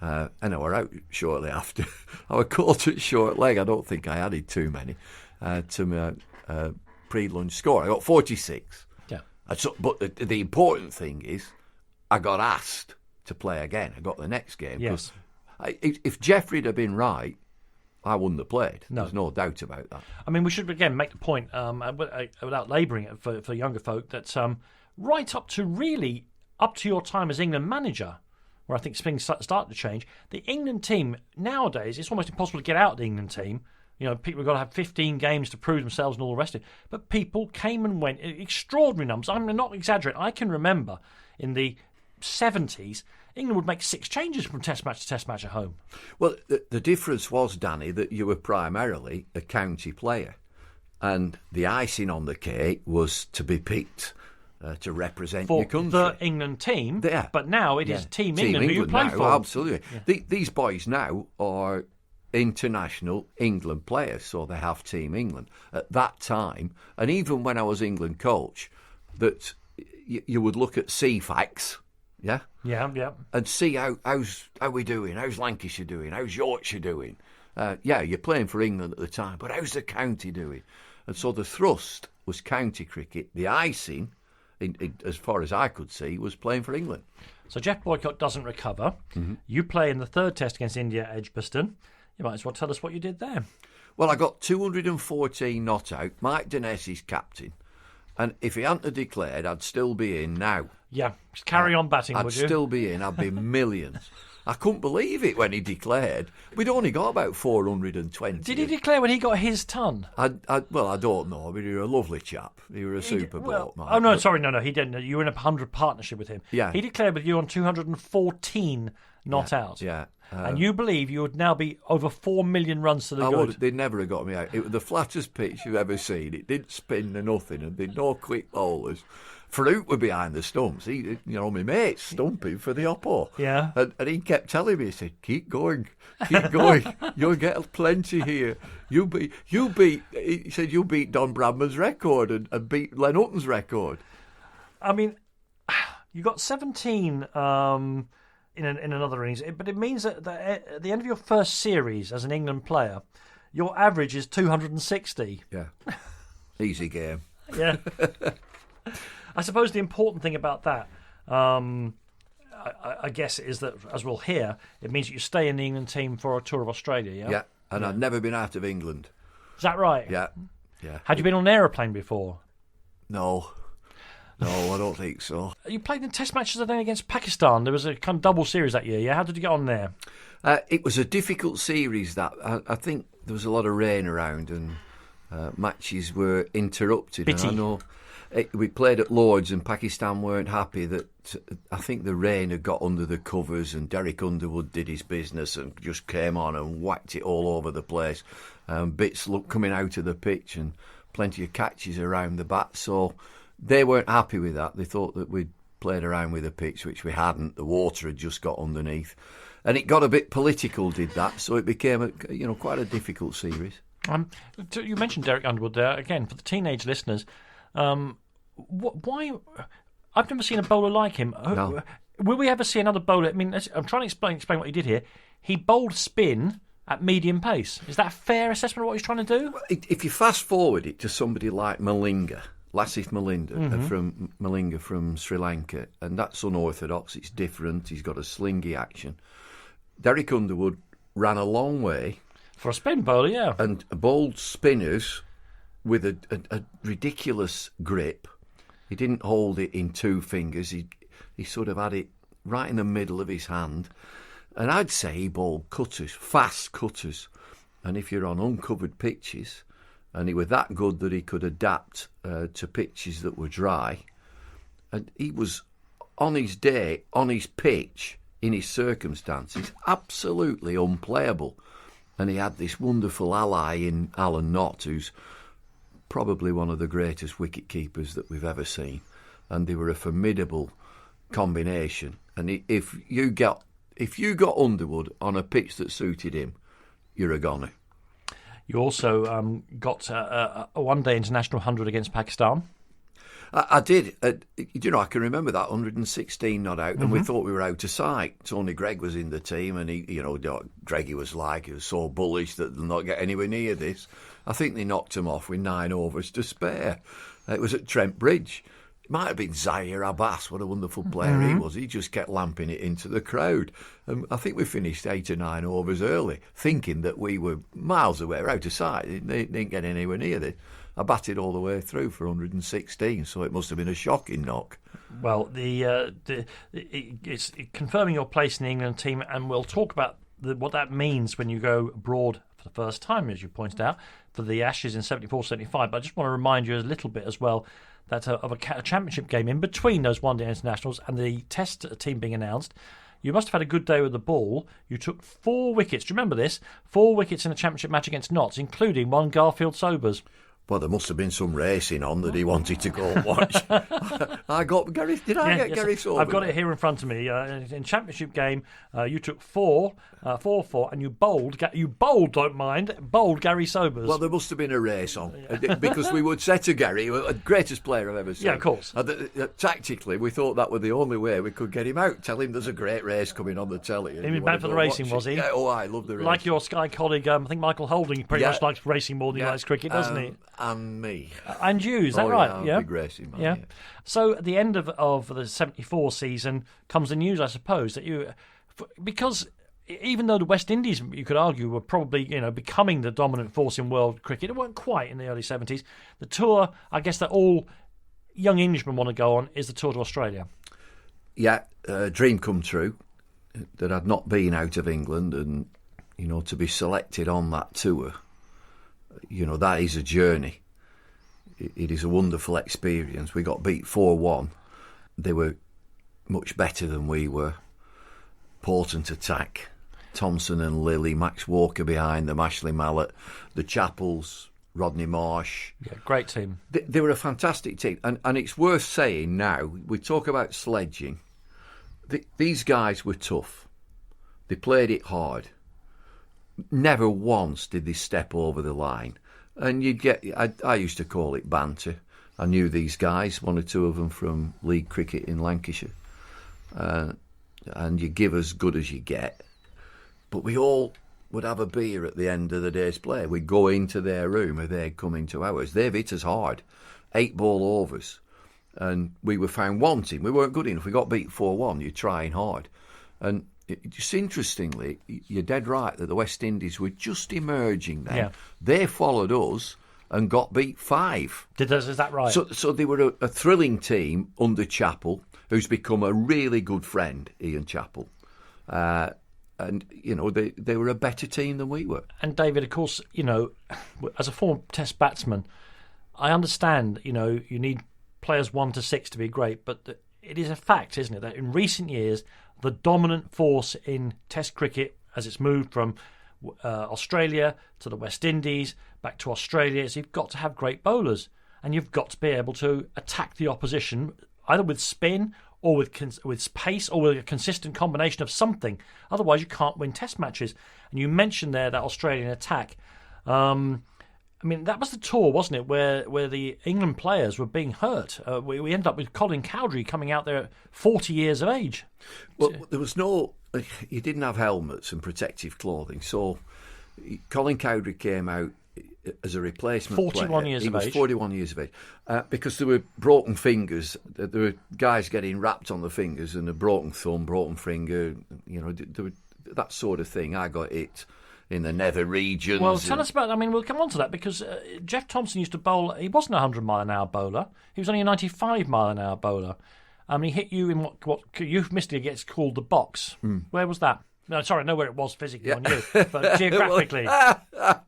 And I were out shortly after. I was caught at short leg. I don't think I added too many to my pre-lunch score. I got 46. Yeah. But the important thing is I got asked to play again. I got the next game. Yes. If Jeffrey'd have been right, I wouldn't have played. No. There's no doubt about that. I mean, we should, again, make the point, without labouring it for younger folk, that right up to your time as England manager, where I think things start to change, the England team nowadays, it's almost impossible to get out of the England team. You know, people have got to have 15 games to prove themselves and all the rest of it. But people came and went, extraordinary numbers. I'm not exaggerating. I can remember in the 70s, England would make 6 changes from test match to test match at home. Well, the difference was, Danny, that you were primarily a county player. And the icing on the cake was to be picked to represent For your country. the England team, Yeah. but now it is Team England who you play now, for. Absolutely. Yeah. These boys now are international England players, so they have Team England. At that time, and even when I was England coach, that you would look at CFAX, yeah? Yeah. And see how we doing, how's Lancashire doing, how's Yorkshire doing. You're playing for England at the time, but how's the county doing? And so the thrust was county cricket. The icing, as far as I could see, was playing for England. So Jeff Boycott doesn't recover. Mm-hmm. You play in the third test against India at Edgbaston. You might as well tell us what you did there. Well, I got 214 not out. Mike Dennis is captain. And if he hadn't declared, I'd still be in now. Yeah, just carry on batting, would you? I'd still be in. I'd be millions. I couldn't believe it when he declared. We'd only got about 420. Did he declare when he got his ton? Well, I don't know, but he was a lovely chap. He was a super bloke, Mike. Oh, no, sorry, no, he didn't. You were in a 100 partnership with him. Yeah. He declared with you on 214 not out. Yeah. And you believe you would now be over 4 million runs to the good. They'd never have got me out. It was the flattest pitch you've ever seen. It didn't spin to nothing, and there'd no quick bowlers. Fruit were behind the stumps. My mate's stumping for the oppo. Yeah. And he kept telling me, he said, keep going. You'll get plenty here. He said, you beat Don Bradman's record and beat Len Hutton's record. I mean, you got 17 in another innings, but it means that at the end of your first series as an England player, your average is 260. Yeah. Easy game. Yeah. I suppose the important thing about that, I guess, is that, as we'll hear, it means that you stay in the England team for a tour of Australia, yeah? Yeah, and I'd never been out of England. Is that right? Yeah. Had you been on an aeroplane before? No, I don't think so. You played in test matches, I think, against Pakistan. There was a kind of double series that year, yeah? How did you get on there? It was a difficult series, that. I think there was a lot of rain around and matches were interrupted. Bitty. And I know we played at Lloyd's and Pakistan weren't happy that I think the rain had got under the covers and Derek Underwood did his business and just came on and whacked it all over the place. Bits coming out of the pitch and plenty of catches around the bat. So they weren't happy with that. They thought that we'd played around with the pitch, which we hadn't. The water had just got underneath. And it got a bit political, did that. So it became quite a difficult series. You mentioned Derek Underwood there. Again, for the teenage listeners, why? I've never seen a bowler like him. No. Will we ever see another bowler? I mean, I'm trying to explain what he did here. He bowled spin at medium pace. Is that a fair assessment of what he's trying to do? Well, if you fast forward it to somebody like Malinga, Lasith Malinga, from Malinga from Sri Lanka, and that's unorthodox. It's different. He's got a slingy action. Derek Underwood ran a long way for a spin bowler, yeah, and bowled spinners with a ridiculous grip. He didn't hold it in 2 fingers. He sort of had it right in the middle of his hand. And I'd say he bowled cutters, fast cutters. and if you're on uncovered pitches, and he was that good that he could adapt to pitches that were dry, and he was on his day, on his pitch, in his circumstances, absolutely unplayable. And he had this wonderful ally in Alan Knott, who's probably one of the greatest wicket keepers that we've ever seen. And they were a formidable combination. And if you got Underwood on a pitch that suited him, you're a goner. You also got a one-day international 100 against Pakistan. I did. I can remember that 116 not out, and we thought we were out of sight. Tony Gregg was in the team, and Greggy was like, he was so bullish that they'll not get anywhere near this. I think they knocked him off with 9 overs to spare. It was at Trent Bridge. It might have been Zaire Abbas, what a wonderful player he was. He just kept lamping it into the crowd. I think we finished 8 or 9 overs early, thinking that we were miles away, out of sight. They didn't get anywhere near this. I batted all the way through for 116, so it must have been a shocking knock. Well, it's confirming your place in the England team, and we'll talk about what that means when you go abroad for the first time, as you pointed out, for the Ashes in 74-75. But I just want to remind you a little bit as well that of a championship game in between those one-day internationals and the Test team being announced. You must have had a good day with the ball. You took 4 wickets. Do you remember this? 4 wickets in a championship match against Notts, including one Garfield Sobers. Well, there must have been some racing on that he wanted to go and watch. I got Gary. Did I get Gary Sobers? I've got it here in front of me. In championship game, you took 4, and you bowled. Don't mind. Bowled Gary Sobers. Well, there must have been a race on because we would say to Gary, the greatest player I've ever seen. Yeah, of course. Tactically, we thought that was the only way we could get him out. Tell him there's a great race coming on the telly. He was bad for the racing, was he? Yeah, I love the race. Like your Sky colleague, I think Michael Holding pretty much likes racing more than he likes cricket, doesn't he? And me. And you, is that right? Yeah, big racing man. Yeah. So at the end of the 74 season comes the news, I suppose, that because even though the West Indies, you could argue, were probably becoming the dominant force in world cricket, it weren't quite in the early 70s. The tour, I guess, that all young Englishmen want to go on is the tour to Australia. Yeah, dream come true that I'd not been out of England, and to be selected on that tour. That is a journey. It is a wonderful experience. We got beat 4-1. They were much better than we were. Portent attack. Thompson and Lilly, Max Walker behind them, Ashley Mallett, the Chappells, Rodney Marsh. Yeah, great team. They were a fantastic team. And it's worth saying now, we talk about sledging. These guys were tough. They played it hard. Never once did they step over the line. And I used to call it banter. I knew these guys, 1 or 2 of them from league cricket in Lancashire. And you give as good as you get. But we all would have a beer at the end of the day's play. We'd go into their room and they'd come into ours. They've hit us hard. 8 ball overs. And we were found wanting. We weren't good enough. We got beat 4-1. You're trying hard. And just interestingly, you're dead right that the West Indies were just emerging then. Yeah. They followed us and got beat 5. Is that right? So they were a thrilling team under Chappell, who's become a really good friend, Ian Chappell. And, they were a better team than we were. And David, of course, as a former Test batsman, I understand, you need players 1 to 6 to be great, but it is a fact, isn't it, that in recent years, the dominant force in Test cricket, as it's moved from Australia to the West Indies, back to Australia, is you've got to have great bowlers. And you've got to be able to attack the opposition, either with spin or with pace or with a consistent combination of something. Otherwise, you can't win Test matches. And you mentioned there that Australian attack. That was the tour, wasn't it, where the England players were being hurt. We ended up with Colin Cowdrey coming out there at 40 years of age. Well, there was you didn't have helmets and protective clothing, so Colin Cowdrey came out as a replacement 41 player. years he of was age. 41 years of age. Because there were broken fingers. There were guys getting wrapped on the fingers and a broken thumb, broken finger, that sort of thing. I got it in the nether regions. Well, tell us about... we'll come on to that because Jeff Thompson used to bowl... He wasn't a 100-mile-an-hour bowler. He was only a 95-mile-an-hour bowler. He hit you in what euphemistically gets called the box. Where was that? No, sorry, I know where it was physically on you, but geographically. I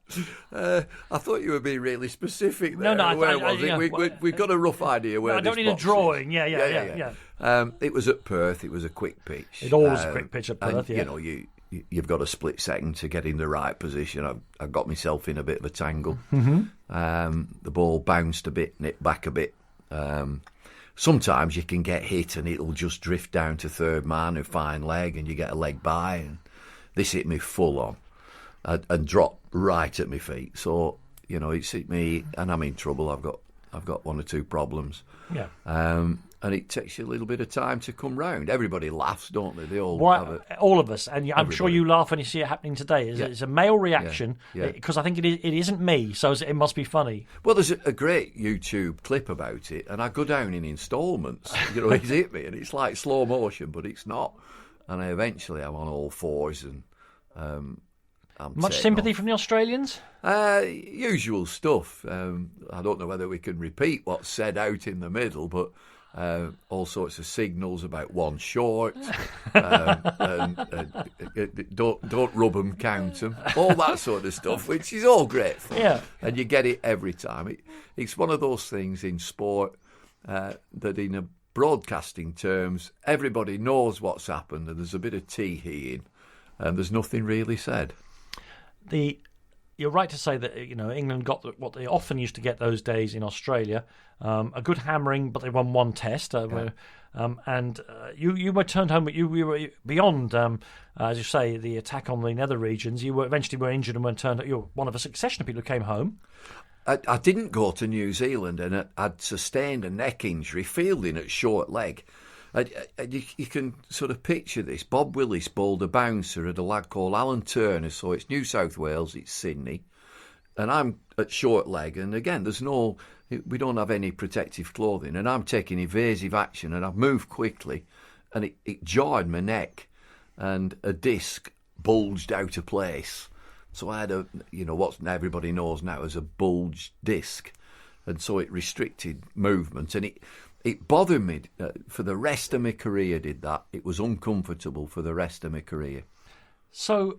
thought you were being really specific there. No, where was it? yeah. We've got a rough idea where I don't this need a box drawing. is. Yeah. It was at Perth. It was a quick pitch. It always a quick pitch at Perth, and, you've got a split second to get in the right position. I got myself in a bit of a tangle. The ball bounced a bit, nipped back a bit. Sometimes you can get hit and it'll just drift down to third man, a fine leg, and you get a leg by. And this hit me full on and dropped right at my feet. So it's hit me, and I'm in trouble. I've got one or two problems. Yeah. And it takes you a little bit of time to come round. Everybody laughs, don't they? They all all of us, and I'm sure you laugh when you see it happening today. It's a male reaction because I think it isn't me, so it must be funny. Well, there's a great YouTube clip about it, and I go down in instalments. He's hit me, and it's like slow motion, but it's not. And eventually I'm on all fours, and I'm much sympathy from the Australians? Usual stuff. I don't know whether we can repeat what's said out in the middle, but all sorts of signals about one short, and don't rub them, count them, all that sort of stuff, which is all great fun. Yeah. And you get it every time. It's one of those things in sport that in a broadcasting terms, everybody knows what's happened, and there's a bit of tee-heeing, and there's nothing really said. You're right to say that England got what they often used to get those days in Australia, a good hammering, but they won one test. And you were turned home, but you were beyond, as you say, the attack on the nether regions. You were eventually injured and were turned. You were one of a succession of people who came home. I didn't go to New Zealand, and I'd sustained a neck injury fielding at short leg. You can sort of picture this. Bob Willis bowled a bouncer at a lad called Alan Turner, so it's New South Wales, it's Sydney, and I'm at short leg, and again, we don't have any protective clothing, and I'm taking evasive action, and I've moved quickly, and it jarred my neck, and a disc bulged out of place. So I had what everybody knows now as a bulged disc, and so it restricted movement, and it bothered me for the rest of my career, did that. It was uncomfortable for the rest of my career. So,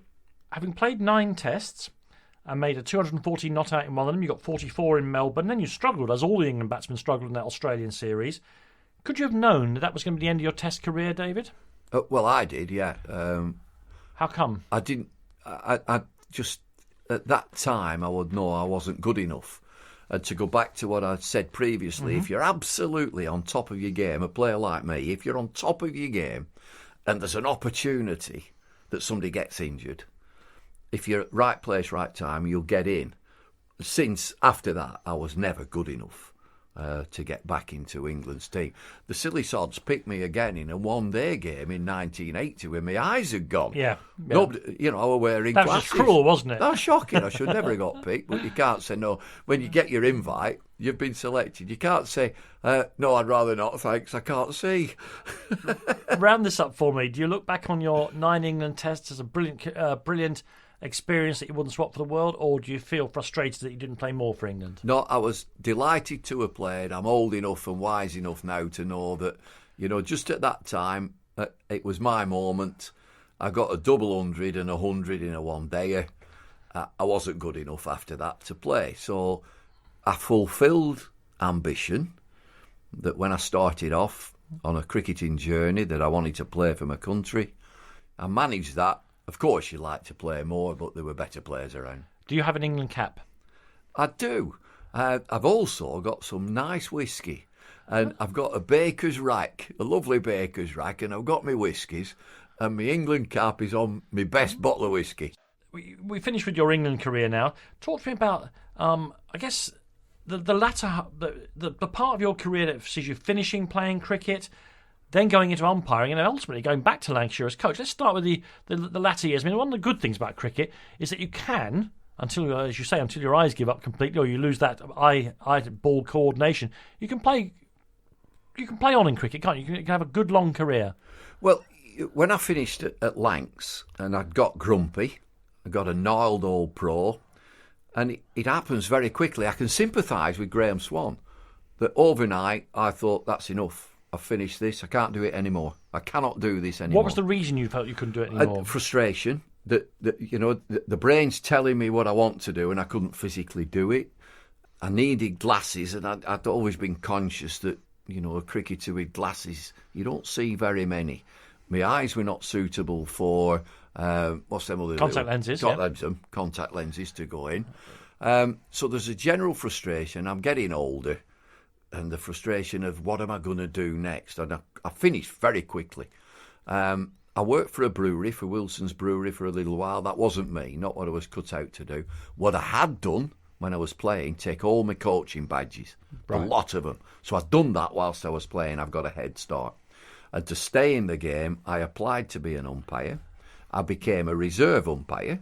having played 9 tests and made a 240 not out in one of them, you got 44 in Melbourne, then you struggled, as all the England batsmen struggled in that Australian series. Could you have known that was going to be the end of your test career, David? Well, I did, yeah. How come? I didn't... I just... At that time, I would know I wasn't good enough. And to go back to what I said previously, if you're absolutely on top of your game, a player like me, if you're on top of your game and there's an opportunity that somebody gets injured, if you're at right place, right time, you'll get in. Since after that, I was never good enough to get back into England's team. The silly sods picked me again in a one-day game in 1980 when my eyes had gone. Yeah. Nobody, I was wearing glasses. That was just cruel, wasn't it? That was shocking. I should never have got picked, but you can't say no. When you get your invite, you've been selected. You can't say, no, I'd rather not, thanks, I can't see. Round this up for me. Do you look back on your 9 England tests as a brilliant experience that you wouldn't swap for the world, or do you feel frustrated that you didn't play more for England? No, I was delighted to have played. I'm old enough and wise enough now to know that, just at that time, it was my moment. I got a double 100 and 100 in a one-dayer. I wasn't good enough after that to play. So I fulfilled ambition that when I started off on a cricketing journey that I wanted to play for my country. I managed that. Of course, you'd like to play more, but there were better players around. Do you have an England cap? I do. I've also got some nice whiskey. And I've got a baker's rack, a lovely baker's rack, and I've got my whiskies. And my England cap is on my best bottle of whiskey. We finished with your England career now. Talk to me about, I guess, the latter, the part of your career that sees you finishing playing cricket, then going into umpiring, and then ultimately going back to Lancashire as coach. Let's start with the latter years. I mean, one of the good things about cricket is that you can, until, as you say, until your eyes give up completely, or you lose that eye-ball coordination, you can play on in cricket, can't you? You can have a good long career. Well, when I finished at Lancs and I'd got grumpy, I got a gnarled old pro, and it happens very quickly. I can sympathise with Graham Swan, that overnight I thought, that's enough. I've finished this. I can't do it anymore. I cannot do this anymore. What was the reason you felt you couldn't do it anymore? Frustration. The brain's telling me what I want to do, and I couldn't physically do it. I needed glasses, and I'd always been conscious that, a cricketer with glasses, you don't see very many. My eyes were not suitable for, what's them other contact lenses, contact lenses to go in. So there's a general frustration. I'm getting older, and the frustration of what am I going to do next? And I finished very quickly. I worked for a brewery, for Wilson's Brewery, for a little while. That wasn't me, not what I was cut out to do. What I had done when I was playing, take all my coaching badges, a lot of them. So I'd done that whilst I was playing. I've got a head start. And to stay in the game, I applied to be an umpire. I became a reserve umpire.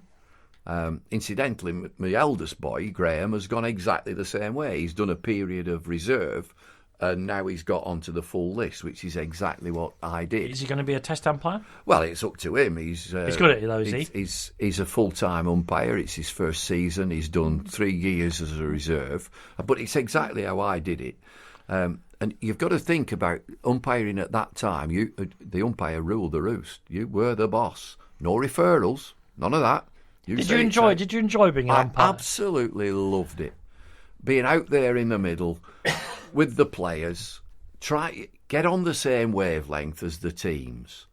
Incidentally, my eldest boy, Graham, has gone exactly the same way. He's done a period of reserve, and now he's got onto the full list, which is exactly what I did. Is he going to be a test umpire? Well, it's up to him. He's good at it, though, is he? He's a full-time umpire. It's his first season. He's done 3 years as a reserve. But it's exactly how I did it. And you've got to think about umpiring at that time. The umpire ruled the roost. You were the boss. No referrals. None of that. Did you enjoy being an umpire? I absolutely loved it. Being out there in the middle with the players, get on the same wavelength as the teams,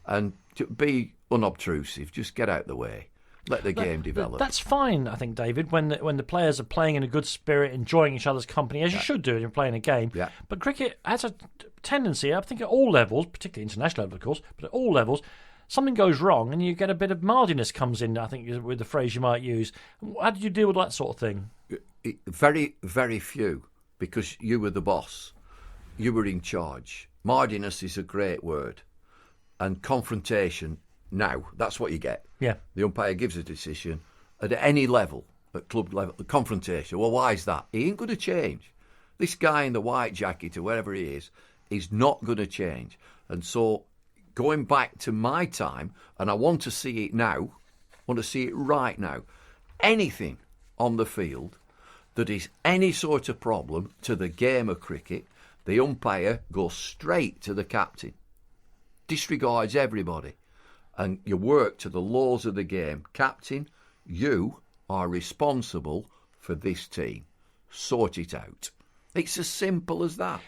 and be unobtrusive. Just get out the way. Let the game develop. That's fine, I think, David, when the players are playing in a good spirit, enjoying each other's company, as you should do when you're playing a game. Yeah. But cricket has a tendency, I think at all levels, particularly international level, of course, but at all levels, something goes wrong and you get a bit of mildness comes in, I think, with the phrase you might use. How did you deal with that sort of thing? Very, very few, because you were the boss. You were in charge. Mardiness is a great word. And confrontation, now, that's what you get. Yeah. The umpire gives a decision at any level, at club level, confrontation. Well, why is that? He ain't going to change. This guy in the white jacket or wherever he is not going to change. And so, going back to my time, and I want to see it now, I want to see it right now, anything on the field that is any sort of problem to the game of cricket, the umpire goes straight to the captain, disregards everybody, and you work to the laws of the game. Captain, you are responsible for this team. Sort it out. It's as simple as that.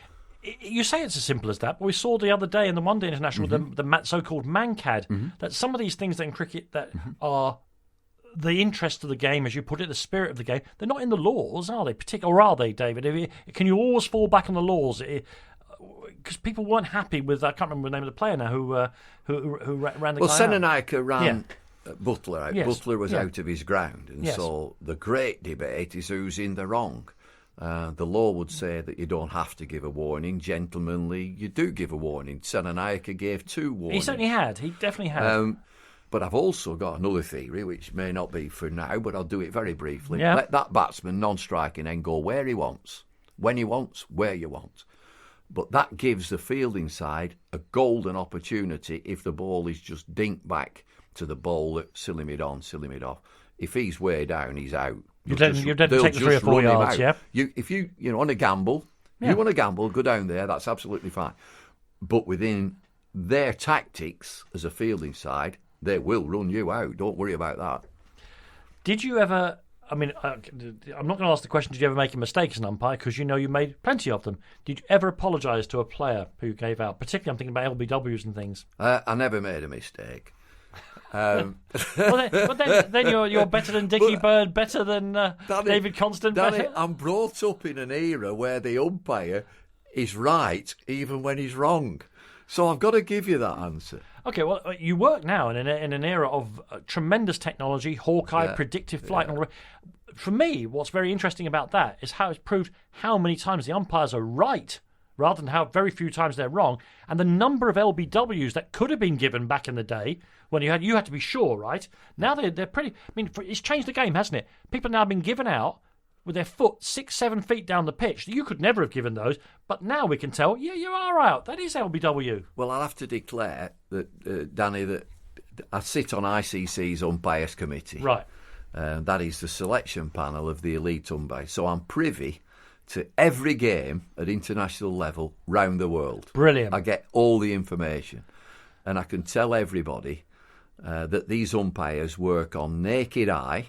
You say it's as simple as that, but we saw the other day in the One Day International, the so-called mancad, that some of these things that in cricket that are the interest of the game, as you put it, the spirit of the game, they're not in the laws, are they? Or are they, David? Can you always fall back on the laws? Because people weren't happy with, I can't remember the name of the player now, who ran the guy out. Senanayake ran Butler out. Yes. Butler was out of his ground. And so the great debate is who's in the wrong. The law would say that you don't have to give a warning. Gentlemanly, you do give a warning. Senanayake gave 2 warnings. He certainly had. He definitely had. But I've also got another theory, which may not be for now, but I'll do it very briefly. Yeah. Let that batsman, non-striking end, go where he wants, when he wants, where you want. But that gives the fielding side a golden opportunity if the ball is just dinked back to the bowler, silly mid on, silly mid off. If he's way down, he's out. You're dead to take the 3 or 4 yards, yeah? If you on a gamble, you want to gamble, go down there, that's absolutely fine. But within their tactics as a fielding side, they will run you out. Don't worry about that. Did you ever... I'm not going to ask the question, did you ever make a mistake as an umpire, because you made plenty of them. Did you ever apologise to a player who gave out? Particularly, I'm thinking about LBWs and things. I never made a mistake. Well, then you're better than Dickie Bird, better than David Constant. Danny, I'm brought up in an era where the umpire is right even when he's wrong. So I've got to give you that answer. Okay, well, you work now in an era of tremendous technology, Hawkeye, predictive flight, and all. For me, what's very interesting about that is how it's proved how many times the umpires are right rather than how very few times they're wrong, and the number of LBWs that could have been given back in the day when you had to be sure, right? Now they're pretty. I mean, it's changed the game, hasn't it? People have now been given out with their foot 6-7 feet down the pitch. You could never have given those, but now we can tell, yeah, you are out. That is LBW. Well, I'll have to declare that, Danny, that I sit on ICC's umpires committee. Right. That is the selection panel of the elite umpires. So I'm privy to every game at international level round the world. Brilliant. I get all the information, and I can tell everybody that these umpires work on naked eye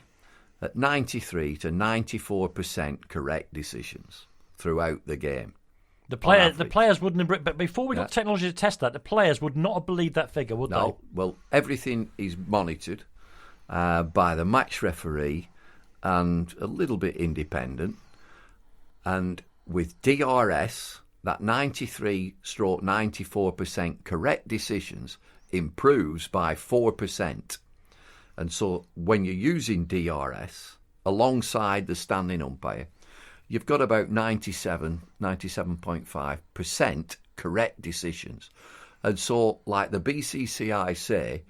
at 93 to 94% correct decisions throughout the game. The players wouldn't have, but before we got technology to test that, the players would not have believed that figure, would they? No. Well, everything is monitored by the match referee and a little bit independent. And with DRS, that 93/94% correct decisions improves by 4%. And so when you're using DRS alongside the standing umpire, you've got about 97.5% correct decisions. And so, like the BCCI say,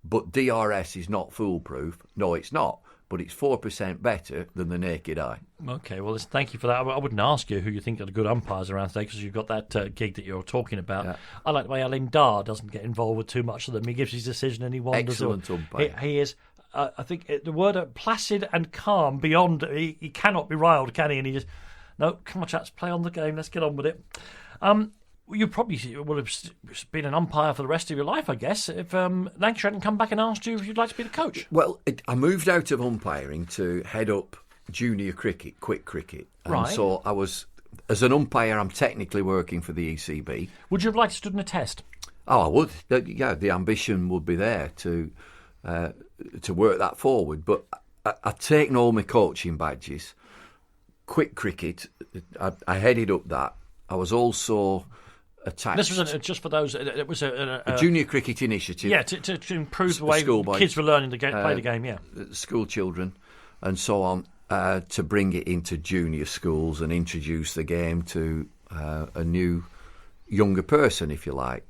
but DRS is not foolproof. No, it's not. But it's 4% better than the naked eye. Okay, well, thank you for that. I wouldn't ask you who you think are the good umpires around today because you've got that gig that you're talking about. Yeah. I like the way Alain Dar doesn't get involved with too much of them. He gives his decision and he wanders. Excellent umpire. He is, I think, the word placid and calm beyond. He cannot be riled, can he? And he just, no, come on, chaps, play on the game. Let's get on with it. You probably would have been an umpire for the rest of your life, I guess, if Lancashire hadn't come back and asked you if you'd like to be the coach. Well, I moved out of umpiring to head up junior cricket, quick cricket. And right. So I was, as an umpire, I'm technically working for the ECB. Would you have liked to stood in a test? Oh, I would. Yeah, the ambition would be there to work that forward. But I'd taken all my coaching badges. Quick cricket, I headed up that. I was also attached. This was just for those. It was a junior cricket initiative. Yeah, to improve the way kids were learning to play the game. Yeah, school children and so on, to bring it into junior schools and introduce the game to a new, younger person, if you like.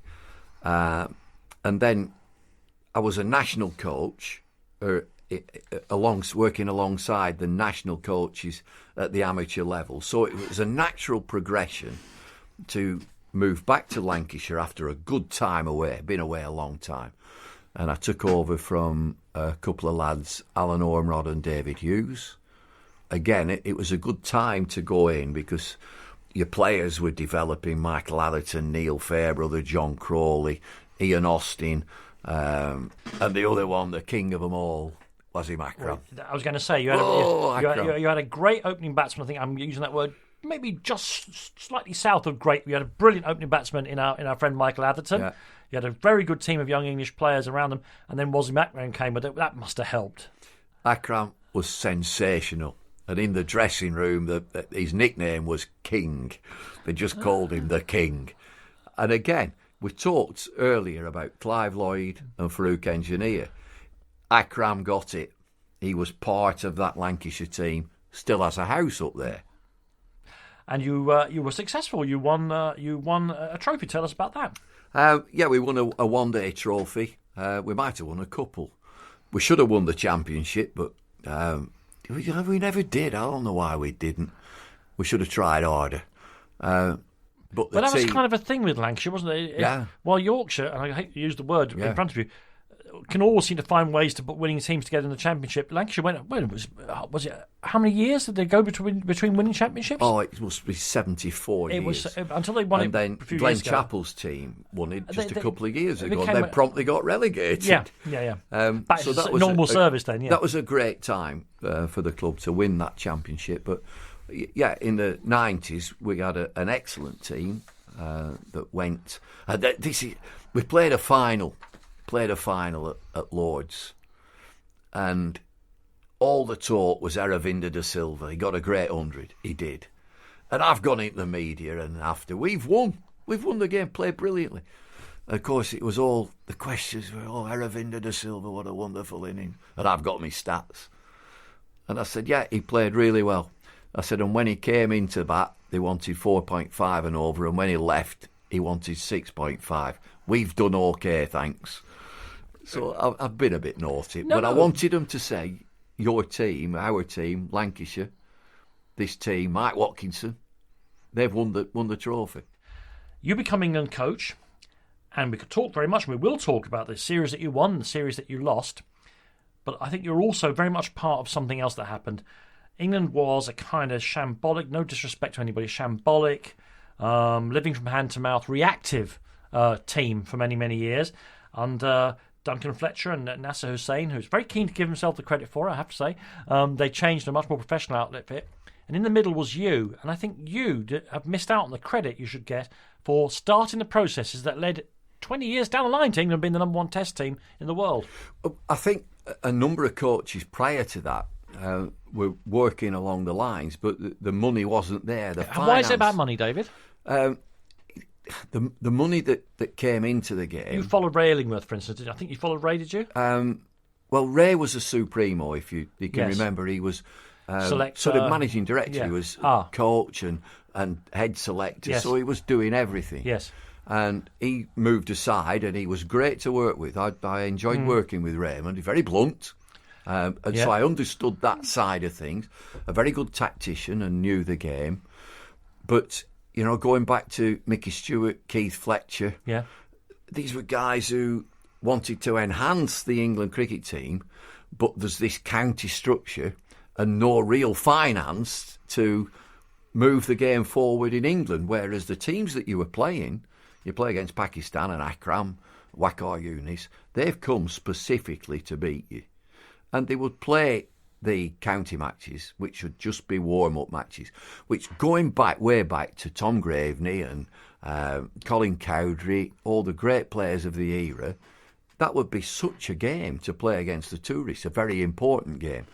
And then I was a national coach, working alongside the national coaches at the amateur level. So it was a natural progression to move back to Lancashire after a good time away, been away a long time. And I took over from a couple of lads, Alan Ormrod and David Hughes. Again, it was a good time to go in because your players were developing. Michael Allerton, Neil Fairbrother, John Crawley, Ian Austin, and the other one, the king of them all, Wazim Akram. I was going to say, you had a great opening batsman. I think I'm using that word maybe just slightly south of great. We had a brilliant opening batsman in our friend Michael Atherton. Yeah. You had a very good team of young English players around them, and then Wazim Akram came, but that must have helped. Akram was sensational, and in the dressing room, his nickname was King. They just called him the King. And again, we talked earlier about Clive Lloyd and Farouk Engineer. Akram got it. He was part of that Lancashire team, still has a house up there. And you were successful. You won a trophy. Tell us about that. Yeah, we won a one-day trophy. We might have won a couple. We should have won the championship, but we never did. I don't know why we didn't. We should have tried harder. But that was kind of a thing with Lancashire, wasn't it? Yeah. While Yorkshire, and I hate to use the word in front of you, can always seem to find ways to put winning teams together in the championship. Lancashire went. Was it how many years did they go between winning championships? Oh, it must be 74 years. It was until they won and it. Then a few Glenn years ago. Chappell's team won it just a couple of years ago. And they promptly got relegated. Yeah. So that was normal service then. Yeah, that was a great time for the club to win that championship. But yeah, in the 90s we had an excellent team that went. We played a final. At Lloyd's, and all the talk was Aravinda de Silva. He got a great 100. He did. And I've gone into the media, and after we've won the game, played brilliantly. Of course, it was all the questions were, Aravinda de Silva, what a wonderful inning. And I've got my stats. And I said, yeah, he played really well. I said, and when he came into bat, they wanted 4.5 and over, and when he left, he wanted 6.5. We've done okay, thanks. So I've been a bit naughty, I wanted them to say, your team, our team, Lancashire, this team, Mike Watkinson, they've won the trophy. You become England coach, and we could talk very much, and we will talk about the series that you won, the series that you lost, but I think you're also very much part of something else that happened. England was a kind of shambolic, no disrespect to anybody, shambolic, living from hand to mouth, reactive team for many, many years. Under Duncan Fletcher and Nasser Hussain, who's very keen to give himself the credit for it, I have to say, they changed a much more professional outfit. And in the middle was you. And I think you have missed out on the credit you should get for starting the processes that led 20 years down the line to England being the number one test team in the world. I think a number of coaches prior to that were working along the lines, but the money wasn't there. Why is it about money, David? The money that came into the game. You followed Ray Illingworth, for instance. I think you followed Ray, did you? Well, Ray was a supremo, if you can remember. He was sort of managing director. Yeah. He was coach and head selector, so he was doing everything. Yes. And he moved aside, and he was great to work with. I enjoyed working with Raymond. He's very blunt. So I understood that side of things. A very good tactician and knew the game. But, going back to Mickey Stewart, Keith Fletcher, these were guys who wanted to enhance the England cricket team, but there's this county structure and no real finance to move the game forward in England, whereas the teams that you were playing, you play against Pakistan and Akram, Waqar Yunis, they've come specifically to beat you. And they would play the county matches, which would just be warm-up matches, which going way back to Tom Graveney and Colin Cowdrey, all the great players of the era, that would be such a game to play against the tourists, a very important game.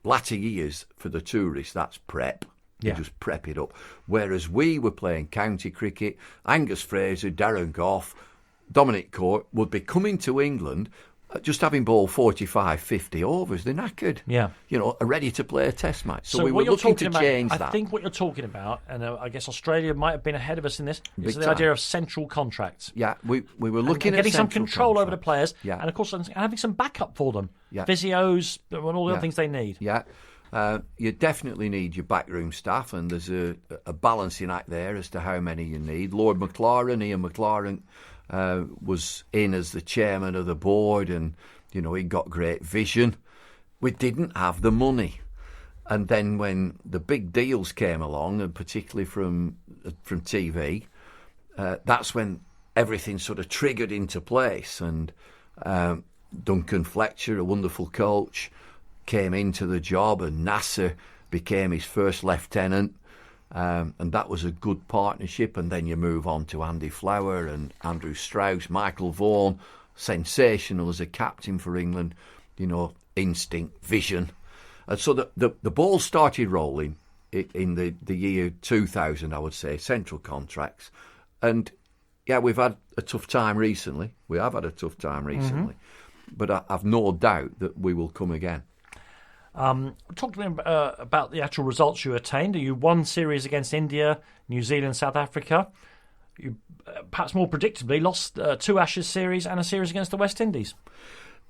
Latter years for the tourists, that's prep. You just prep it up. Whereas we were playing county cricket, Angus Fraser, Darren Gough, Dominic Court would be coming to England just having bowled 45, 50 overs. They're knackered. Yeah. Are ready to play a test match. So we what were looking to change that. that. I think what you're talking about, and I guess Australia might have been ahead of us in this, is the time. idea of central contracts. Yeah, we were looking and at getting some control over the players, yeah. and of course having some backup for them. Yeah. Physios and all the other things they need. Yeah. You definitely need your backroom staff, and there's a balancing act there as to how many you need. Lord McLaren, Ian McLaren, was in as the chairman of the board, and he got great vision. We didn't have the money, and then when the big deals came along, and particularly from TV, that's when everything sort of triggered into place. And Duncan Fletcher, a wonderful coach, came into the job, and Nasser became his first lieutenant, and that was a good partnership. And then you move on to Andy Flower and Andrew Strauss, Michael Vaughan, sensational as a captain for England, instinct, vision. And so the ball started rolling in the year 2000, I would say, central contracts. And we've had a tough time recently. We have had a tough time recently. But I've no doubt that we will come again. Talk to me about the actual results you attained. You won series against India, New Zealand, South Africa. You perhaps more predictably lost 2 Ashes series and a series against the West Indies.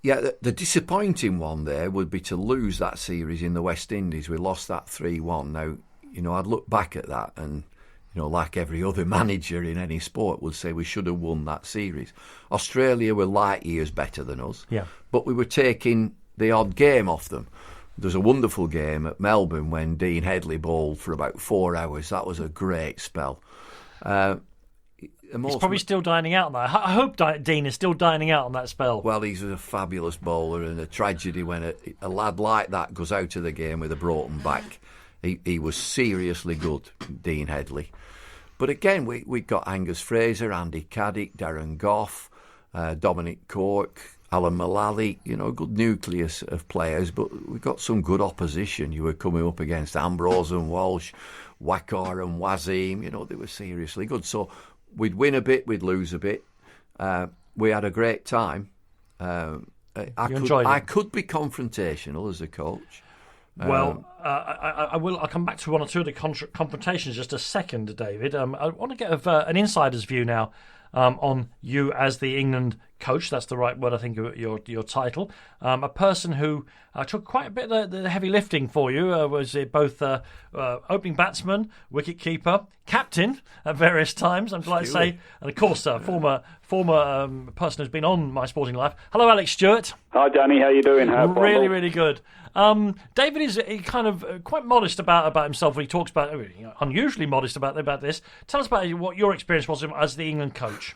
Yeah, the disappointing one there would be to lose that series in the West Indies. We lost that 3-1. Now, I'd look back at that and, like every other manager in any sport would say, we should have won that series. Australia were light years better than us, but we were taking the odd game off them. There's a wonderful game at Melbourne when Dean Headley bowled for about 4 hours. That was a great spell. He's probably still dining out on that. I hope Dean is still dining out on that spell. Well, he's a fabulous bowler, and a tragedy when a lad like that goes out of the game with a broken back. He was seriously good, Dean Headley. But again, we got Angus Fraser, Andy Caddick, Darren Gough, Dominic Cork, Alan Mullally, a good nucleus of players, but we got some good opposition. You were coming up against Ambrose and Walsh, Waqar and Wasim, they were seriously good. So we'd win a bit, we'd lose a bit. We had a great time. I could be confrontational as a coach. Well, I'll come back to one or two of the confrontations in just a second, David. I want to get an insider's view now on you as the England coach. That's the right word, I think, your title. A person who took quite a bit of the heavy lifting for you. Was both opening batsman, wicket keeper, captain at various times, I'm glad to say, and of course former person who's been on My Sporting Life. Hello, Alex Stewart. Hi, Danny. How you doing? Really, really good. David is of quite modest about himself when he talks about, unusually modest about this. Tell us about what your experience was as the England coach.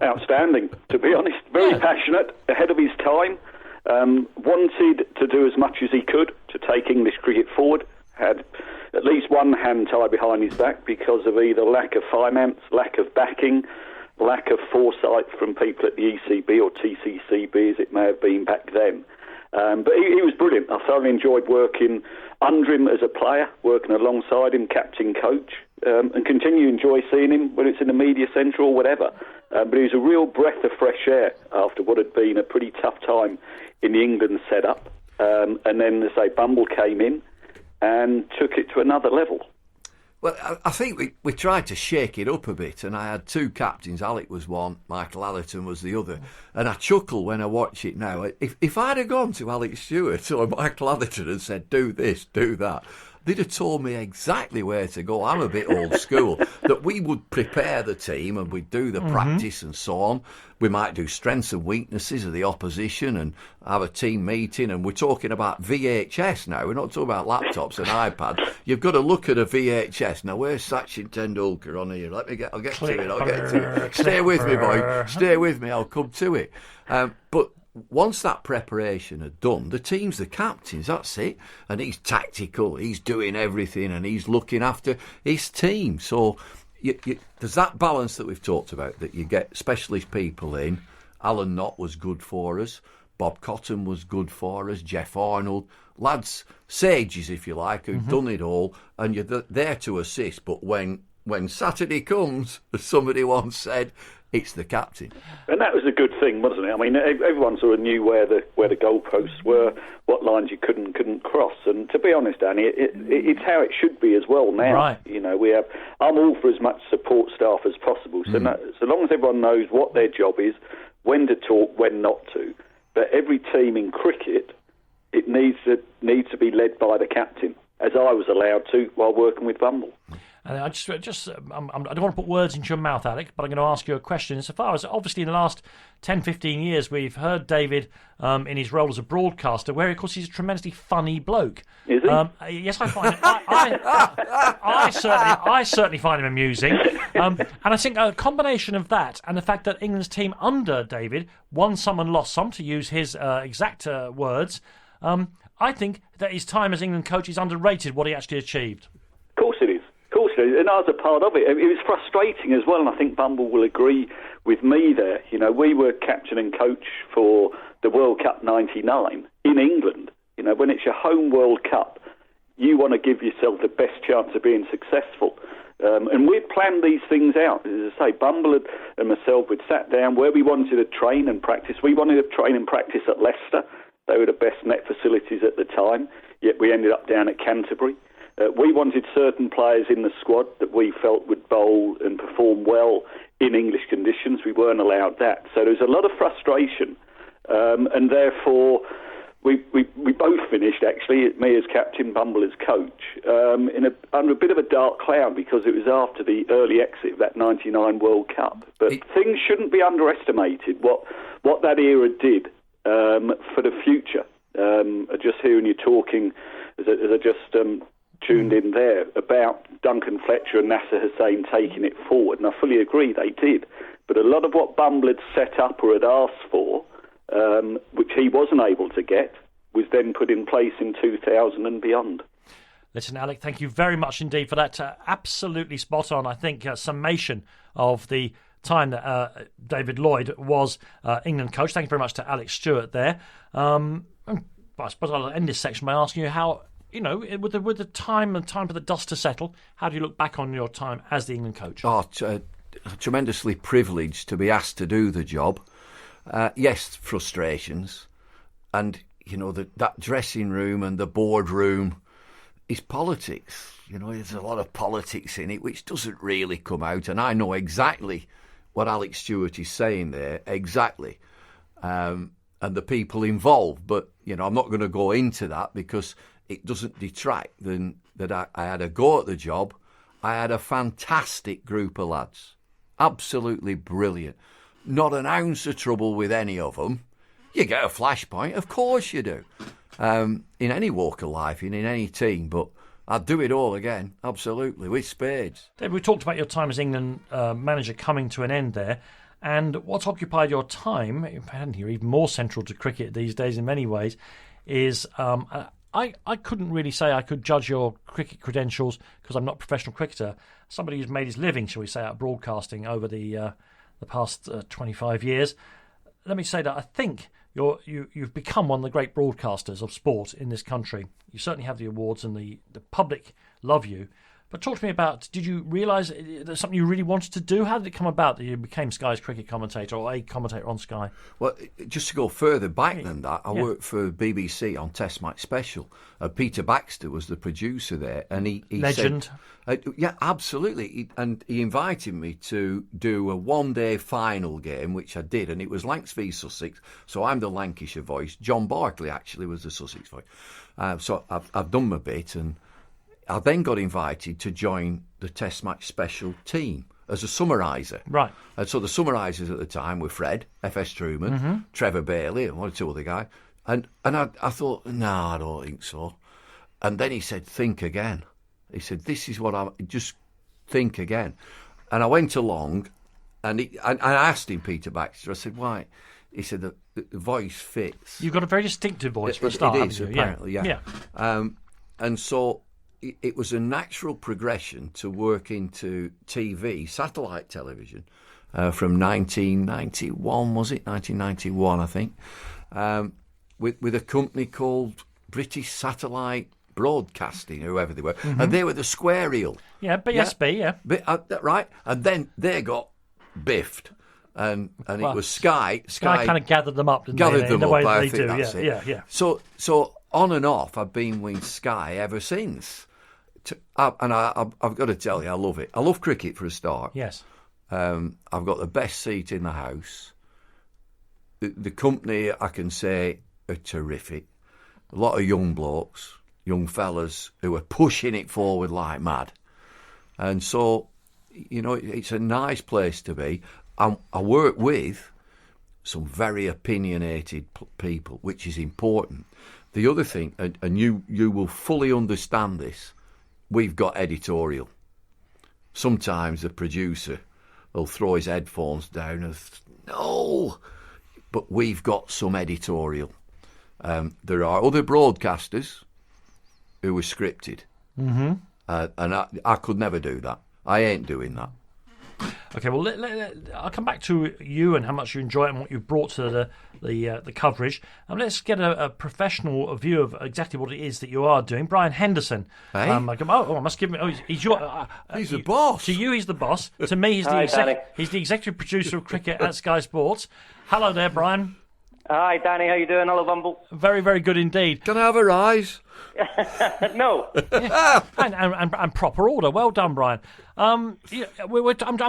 Outstanding, to be honest. Very passionate, ahead of his time. Wanted to do as much as he could to take English cricket forward. Had at least one hand tied behind his back because of either lack of finance, lack of backing, lack of foresight from people at the ECB or TCCB as it may have been back then. But he was brilliant. I thoroughly enjoyed working under him as a player, working alongside him, captain, coach, and continue to enjoy seeing him when it's in the media centre or whatever. But he was a real breath of fresh air after what had been a pretty tough time in the England setup. And then, as I say, Bumble came in and took it to another level. Well, I think we tried to shake it up a bit, and I had two captains. Alec was one, Michael Allerton was the other. And I chuckle when I watch it now. If I'd have gone to Alex Stewart or Michael Allerton and said, do this, do that, they'd have told me exactly where to go. I'm a bit old school. That we would prepare the team and we'd do the practice and so on. We might do strengths and weaknesses of the opposition and have a team meeting. And we're talking about VHS now. We're not talking about laptops and iPads. You've got to look at a VHS. Now, where's Sachin Tendulkar on here? I'll get to it. Stay with me, boy. Stay with me. I'll come to it. But once that preparation had done, the team's the captains, that's it. And he's tactical, he's doing everything, and he's looking after his team. So there's that balance that we've talked about, that you get specialist people in. Alan Knott was good for us. Bob Cotton was good for us. Jeff Arnold. Lads, sages, if you like, who've done it all, and you're there to assist. But when Saturday comes, as somebody once said, it's the captain. And that was a good thing, wasn't it? I mean, everyone sort of knew where the goalposts were, what lines you couldn't cross. And to be honest, Danny, it's how it should be as well now. Right. You know, I'm all for as much support staff as possible. So long as everyone knows what their job is, when to talk, when not to. But every team in cricket, it needs to be led by the captain, as I was allowed to while working with Bumble. And I don't want to put words into your mouth, Alec, but I'm going to ask you a question. Insofar as, obviously, in the last 10, 15 years, we've heard David in his role as a broadcaster, where, of course, he's a tremendously funny bloke. Is he? Yes, I find it. I certainly find him amusing. And I think a combination of that and the fact that England's team under David won some and lost some, to use his exact words, I think that his time as England coach is underrated, what he actually achieved. Of course it is. And I was a part of it. It was frustrating as well, and I think Bumble will agree with me there. You know, we were captain and coach for the World Cup '99 in England. You know, when it's your home World Cup, you want to give yourself the best chance of being successful. And we'd planned these things out. As I say, Bumble and myself, we'd sat down where we wanted to train and practice. We wanted to train and practice at Leicester. They were the best net facilities at the time, yet we ended up down at Canterbury. We wanted certain players in the squad that we felt would bowl and perform well in English conditions. We weren't allowed that. So there was a lot of frustration. And therefore, we both finished, actually, me as captain, Bumble as coach, under a bit of a dark cloud, because it was after the early exit of that '99 World Cup. But things shouldn't be underestimated, what that era did for the future. Just hearing you talking, as I just tuned in there, about Duncan Fletcher and Nasser Hussain taking it forward, and I fully agree they did. But a lot of what Bumble had set up or had asked for, which he wasn't able to get, was then put in place in 2000 and beyond. Listen, Alec, thank you very much indeed for that absolutely spot on, I think, summation of the time that David Lloyd was England coach. Thank you very much to Alex Stewart there. I suppose I'll end this section by asking you how, you know, with the time for the dust to settle, how do you look back on your time as the England coach? Tremendously privileged to be asked to do the job. Yes, frustrations. And, you know, that dressing room and the boardroom is politics. You know, there's a lot of politics in it, which doesn't really come out. And I know exactly what Alex Stewart is saying there, exactly. And the people involved. But, you know, I'm not going to go into that because it doesn't detract that I had a go at the job. I had a fantastic group of lads. Absolutely brilliant. Not an ounce of trouble with any of them. You get a flashpoint, of course you do. in any walk of life, in any team, but I'd do it all again, absolutely, with spades. David, we talked about your time as England manager coming to an end there, and what's occupied your time, and you're even more central to cricket these days in many ways, is I couldn't really say I could judge your cricket credentials because I'm not a professional cricketer. Somebody who's made his living, shall we say, out of broadcasting over the past 25 years. Let me say that I think you've become one of the great broadcasters of sport in this country. You certainly have the awards and the public love you. But talk to me about, did you realise there's something you really wanted to do? How did it come about that you became Sky's cricket commentator or a commentator on Sky? Well, just to go further back than that, I worked for BBC on Test Match Special. Peter Baxter was the producer there, and he Legend. said, yeah, absolutely. He invited me to do a one-day final game, which I did, and it was Lancs v Sussex. So I'm the Lancashire voice. John Barkley actually was the Sussex voice. So I've done my bit, and I then got invited to join the Test Match Special team as a summariser. Right. And so the summarisers at the time were Fred, F.S. Truman, Trevor Bailey, and one or two other guys. And I thought, no, I don't think so. And then he said, think again. He said, this is what just think again. And I went along, and I asked him, Peter Baxter, I said, why? He said, the voice fits. You've got a very distinctive voice for a start, It is, haven't you? apparently, yeah. And so it was a natural progression to work into TV, satellite television, from 1991, was it? 1991, I think, with a company called British Satellite Broadcasting, whoever they were. And they were the square eel. Yeah, BSB, yeah. Right. And then they got biffed. And it was Sky. Sky kind of gathered them up, didn't gathered they? them in the up, way that I they think do. that's it. Yeah. So on and off, I've been with Sky ever since. And I've got to tell you, I love it. I love cricket for a start. Yes. I've got the best seat in the house. The company, I can say, are terrific. A lot of young blokes, young fellas who are pushing it forward like mad. And so, it's a nice place to be. I work with some very opinionated people, which is important. The other thing, and you will fully understand this, we've got editorial. Sometimes the producer will throw his headphones down and no, but we've got some editorial. There are other broadcasters who are scripted, and I could never do that. I ain't doing that. Okay, well, I'll come back to you and how much you enjoy it and what you've brought to the coverage. Let's get a professional view of exactly what it is that you are doing. Brian Henderson. Hey? I must give him. He's your. He's the boss. To you, he's the boss. To me, he's he's the executive producer of cricket at Sky Sports. Hello there, Brian. Hi, Danny. How you doing? Hello, Bumble. Very, very good indeed. Can I have a rise? No. and proper order. Well done, Brian. I'm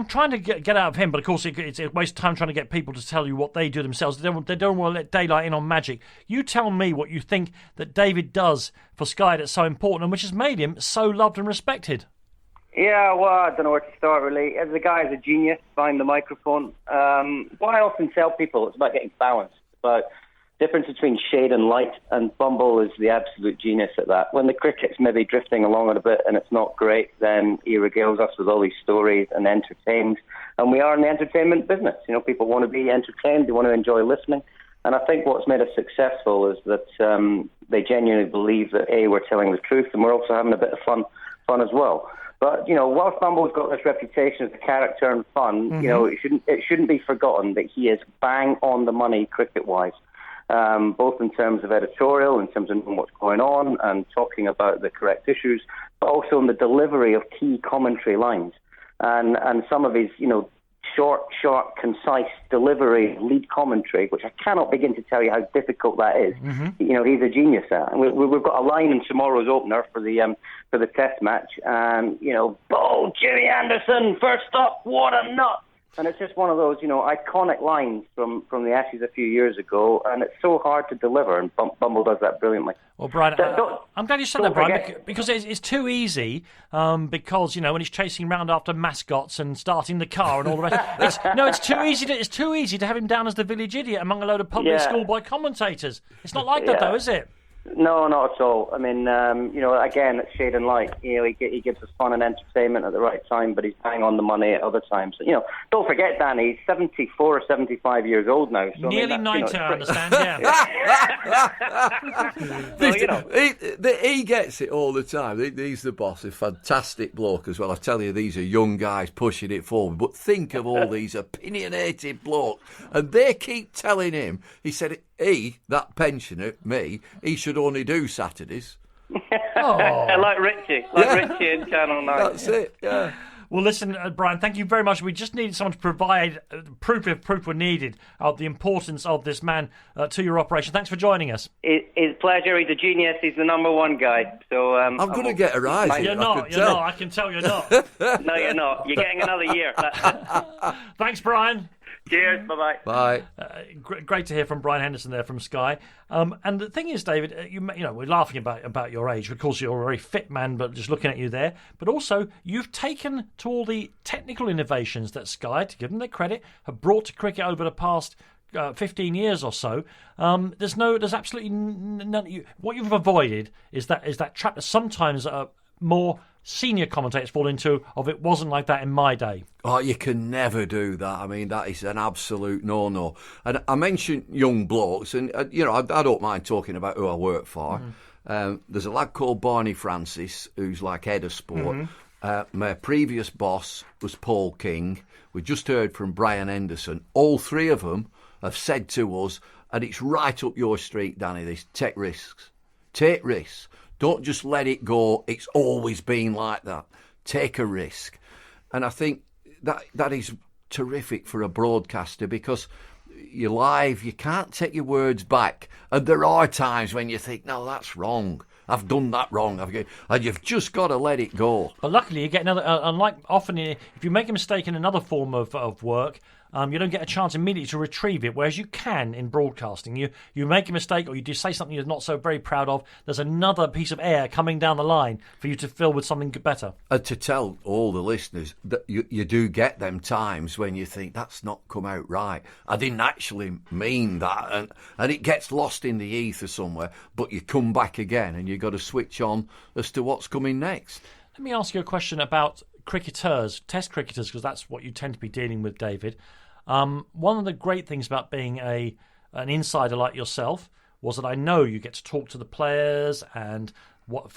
trying to get out of him, but of course it's a waste of time trying to get people to tell you what they do themselves. They don't want to let daylight in on magic. You tell me what you think that David does for Sky that's so important and which has made him so loved and respected. Yeah, well, I don't know where to start, really. The guy is a genius behind the microphone. What I often tell people, it's about getting balance. About difference between shade and light, and Bumble is the absolute genius at that. When the cricket's maybe drifting along a bit and it's not great, then he regales us with all these stories and entertains. And we are in the entertainment business. People want to be entertained, they want to enjoy listening. And I think what's made us successful is that they genuinely believe that, A, we're telling the truth, and we're also having a bit of fun as well. But, whilst Bumble's got this reputation as a character and fun, it shouldn't be forgotten that he is bang on the money cricket-wise. Both in terms of editorial, in terms of knowing what's going on and talking about the correct issues, but also in the delivery of key commentary lines. And some of his, short, sharp, concise delivery, lead commentary, which I cannot begin to tell you how difficult that is. He's a genius at. And we've got a line in tomorrow's opener for the Test match, and "Bo, Jimmy Anderson, first up, what a nut!" And it's just one of those, iconic lines from the Ashes a few years ago, and it's so hard to deliver, and Bumble does that brilliantly. Well, Brian, I'm glad you said that, Brian, because it's too easy, because, when he's chasing around after mascots and starting the car and all the rest. It's too easy to have him down as the village idiot among a load of public schoolboy commentators. It's not like that, though, is it? No, not at all. I mean, again, it's shade and light. He gives us fun and entertainment at the right time, but he's bang on the money at other times. Don't forget, Danny, he's 74 or 75 years old now. So, Nearly 90, I understand, yeah. He gets it all the time. He's the boss, a fantastic bloke as well. I tell you, these are young guys pushing it forward. But think of all these opinionated blokes. And they keep telling him, he said, that pensioner, me, he should only do Saturdays. Like Richie in Channel 9. That's it, yeah. Well, listen, Brian, thank you very much. We just needed someone to provide proof if proof were needed of the importance of this man to your operation. Thanks for joining us. It's a pleasure. He's a genius. He's the number one guy. So I'm going to get a rise. You're not. I can tell you're not. No, you're not. You're getting another year. Thanks, Brian. Cheers. Bye-bye. Bye. Great to hear from Brian Henderson there from Sky. And the thing is, David, we're laughing about your age. Of course, you're a very fit man, but just looking at you there. But also, you've taken to all the technical innovations that Sky, to give them their credit, have brought to cricket over the past 15 years or so. There's absolutely none. What you've avoided is that trap that sometimes more senior commentators fall into of it wasn't like that in my day. Oh, you can never do that. I mean, that is an absolute no-no. And I mentioned young blokes, and I don't mind talking about who I work for. There's a lad called Barney Francis, who's like head of sport. My previous boss was Paul King. We just heard from Brian Henderson. All three of them have said to us, and it's right up your street, Danny, this, take risks. Take risks. Don't just let it go. It's always been like that. Take a risk. And I think that is terrific for a broadcaster, because you're live, you can't take your words back. And there are times when you think, no, that's wrong. I've done that wrong. And you've just got to let it go. But luckily, you get another, unlike often, if you make a mistake in another form of work, you don't get a chance immediately to retrieve it, whereas you can in broadcasting. You make a mistake or you do say something you're not so very proud of, there's another piece of air coming down the line for you to fill with something better. And to tell all the listeners that you do get them times when you think, that's not come out right. I didn't actually mean that. And it gets lost in the ether somewhere, but you come back again and you've got to switch on as to what's coming next. Let me ask you a question about cricketers, test cricketers, because that's what you tend to be dealing with, David. One of the great things about being an insider like yourself was that I know you get to talk to the players and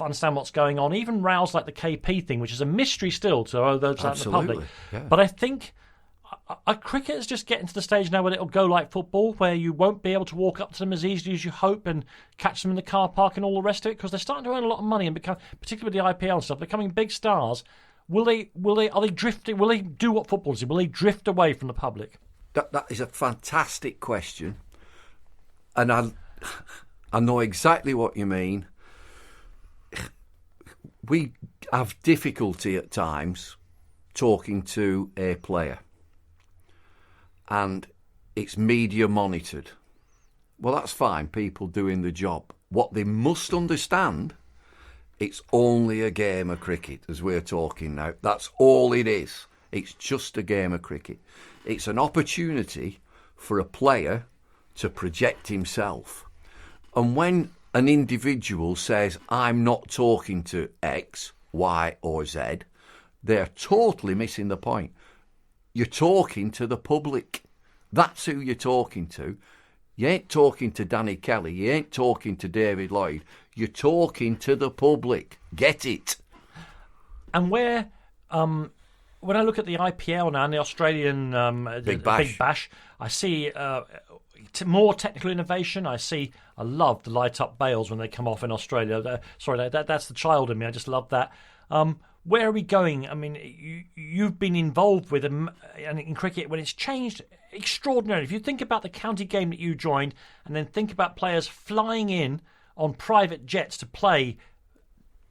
understand what's going on, even rows like the KP thing, which is a mystery still to those out in the public. Yeah. But I think are cricketers just getting to the stage now where it'll go like football, where you won't be able to walk up to them as easily as you hope and catch them in the car park and all the rest of it, because they're starting to earn a lot of money and become, particularly with the IPL and stuff, becoming big stars. Are they drifting? Will they do what footballers do? Will they drift away from the public? That is a fantastic question, and I know exactly what you mean. We have difficulty at times talking to a player, and it's media monitored. Well, that's fine, people doing the job. What they must understand, it's only a game of cricket, as we're talking now. That's all it is. It's just a game of cricket. It's an opportunity for a player to project himself. And when an individual says, I'm not talking to X, Y, or Z, they're totally missing the point. You're talking to the public. That's who you're talking to. You ain't talking to Danny Kelly. You ain't talking to David Lloyd. You're talking to the public. Get it? And when I look at the IPL now and the Australian Big Bash, I see more technical innovation. I love the light up bails when they come off in Australia. That's the child in me. I just love that. Where are we going? I mean, you've been involved with in cricket when it's changed extraordinarily. If you think about the county game that you joined, and then think about players flying in on private jets to play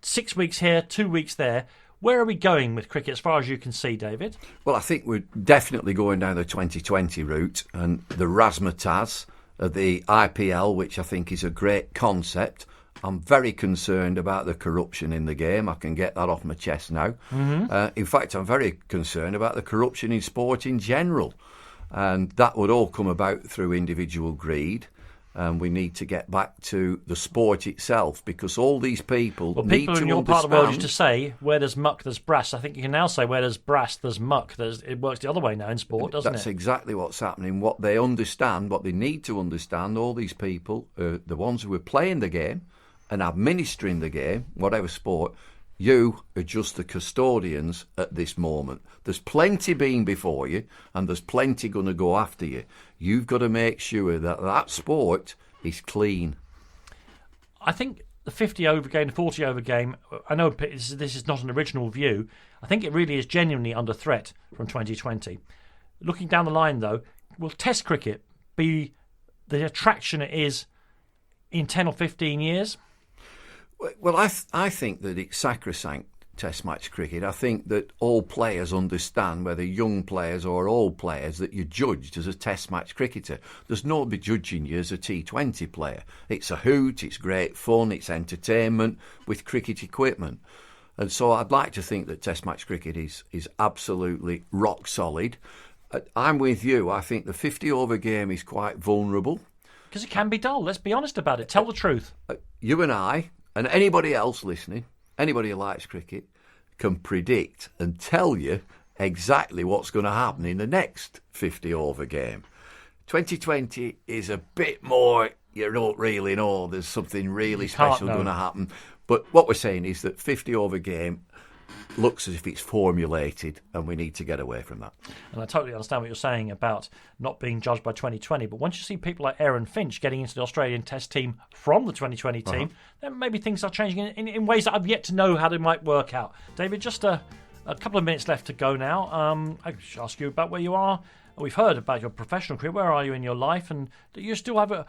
6 weeks here, 2 weeks there. Where are we going with cricket as far as you can see, David? Well, I think we're definitely going down the 2020 route, and the razzmatazz of the IPL, which I think is a great concept. I'm very concerned about the corruption in the game. I can get that off my chest now. Mm-hmm. In fact, I'm very concerned about the corruption in sport in general. And that would all come about through individual greed. and we need to get back to the sport itself, because all these people Well, need people to in your understand. part of the world used to say, where there's muck, there's brass. I think you can now say, where there's brass, there's muck. It works the other way now in sport, doesn't That's it? exactly what's happening. What they understand, what they need to understand, all these people, the ones who are playing the game and administering the game, whatever sport, you are just the custodians at this moment. There's plenty being before you, and there's plenty going to go after you. You've got to make sure that that sport is clean. I think the 50-over game, the 40-over game, I know this is not an original view. I think it really is genuinely under threat from 2020. Looking down the line, though, will Test cricket be the attraction it is in 10 or 15 years? Well, I think that it's sacrosanct, Test match cricket. I think that all players understand, whether young players or old players, that you're judged as a Test match cricketer. There's nobody judging you as a T20 player. It's a hoot, it's great fun, it's entertainment with cricket equipment. And so I'd like to think that Test match cricket is absolutely rock solid. I'm with you. I think the 50-over game is quite vulnerable. Because it can be dull. Let's be honest about it. Tell the truth. You and I, and anybody else listening, anybody who likes cricket, can predict and tell you exactly what's going to happen in the next 50-over game. 2020 is a bit more, you don't really know, there's something really special going to happen. But what we're saying is that 50-over game looks as if it's formulated, and we need to get away from that. And I totally understand what you're saying about not being judged by 2020, but once you see people like Aaron Finch getting into the Australian Test team from the 2020 team, then maybe things are changing in ways that I've yet to know how they might work out. David, just a couple of minutes left to go now. I should ask you about where you are. We've heard about your professional career. Where are you in your life? And do you still have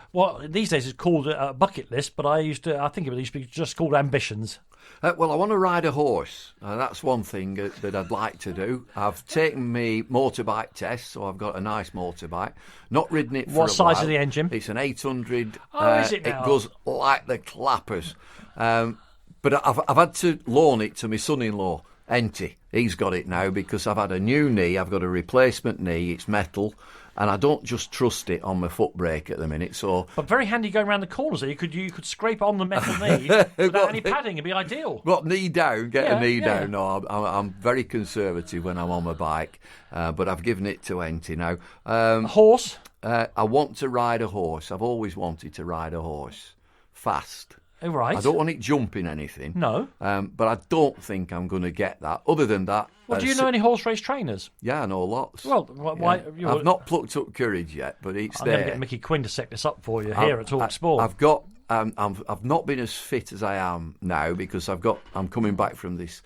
these days it's called a bucket list, but I think it used to be just called ambitions. Well, I want to ride a horse. That's one thing that I'd like to do. I've taken me motorbike test, so I've got a nice motorbike. Not ridden it for a while. What size is the engine? It's an 800. Is it now? It goes like the clappers. But I've had to loan it to my son-in-law, Enty. He's got it now because I've had a new knee. I've got a replacement knee. It's metal. And I don't just trust it on my foot brake at the minute. So, but very handy going around the corners. You could scrape on the metal knee without any padding. It'd be ideal. What, knee down? Get a knee down? Yeah. No, I'm very conservative when I'm on my bike, but I've given it to Enty now. A horse? I want to ride a horse. I've always wanted to ride a horse, fast. Right. I don't want it jumping anything. No. But I don't think I'm going to get that. Other than that... Well, do you know any horse race trainers? Yeah, I know lots. Well, why... Yeah. I've not plucked up courage yet, but it's I'm there. going to get Mickey Quinn to set this up for you here at Talk Sport. I've got... I've not been as fit as I am now because I'm coming back from this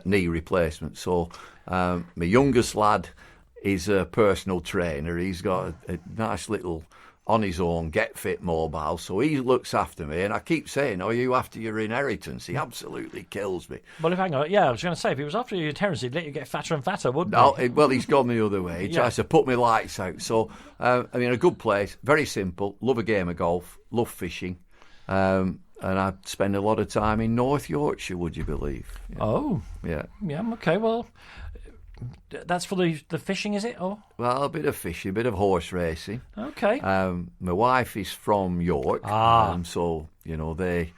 knee replacement. So my youngest lad is a personal trainer. He's got a nice little... on his own, Get Fit mobile, so he looks after me, and I keep saying, are you after your inheritance? He absolutely kills me. Well, hang on, I was going to say, if he was after your inheritance, he'd let you get fatter and fatter, wouldn't he? Well, he's gone the other way. He tries to put my lights out. So, a good place, very simple, love a game of golf, love fishing, and I spend a lot of time in North Yorkshire, would you believe? Yeah. Oh. Yeah. Yeah, okay, well... That's for the fishing, is it? Or? Well, a bit of fishing, a bit of horse racing. Okay. My wife is from York, so, they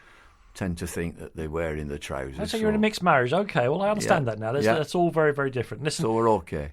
tend to think that they're wearing the trousers. So you're in a mixed marriage. Okay, well, I understand that now. That's all very, very different. Listen, so we're okay.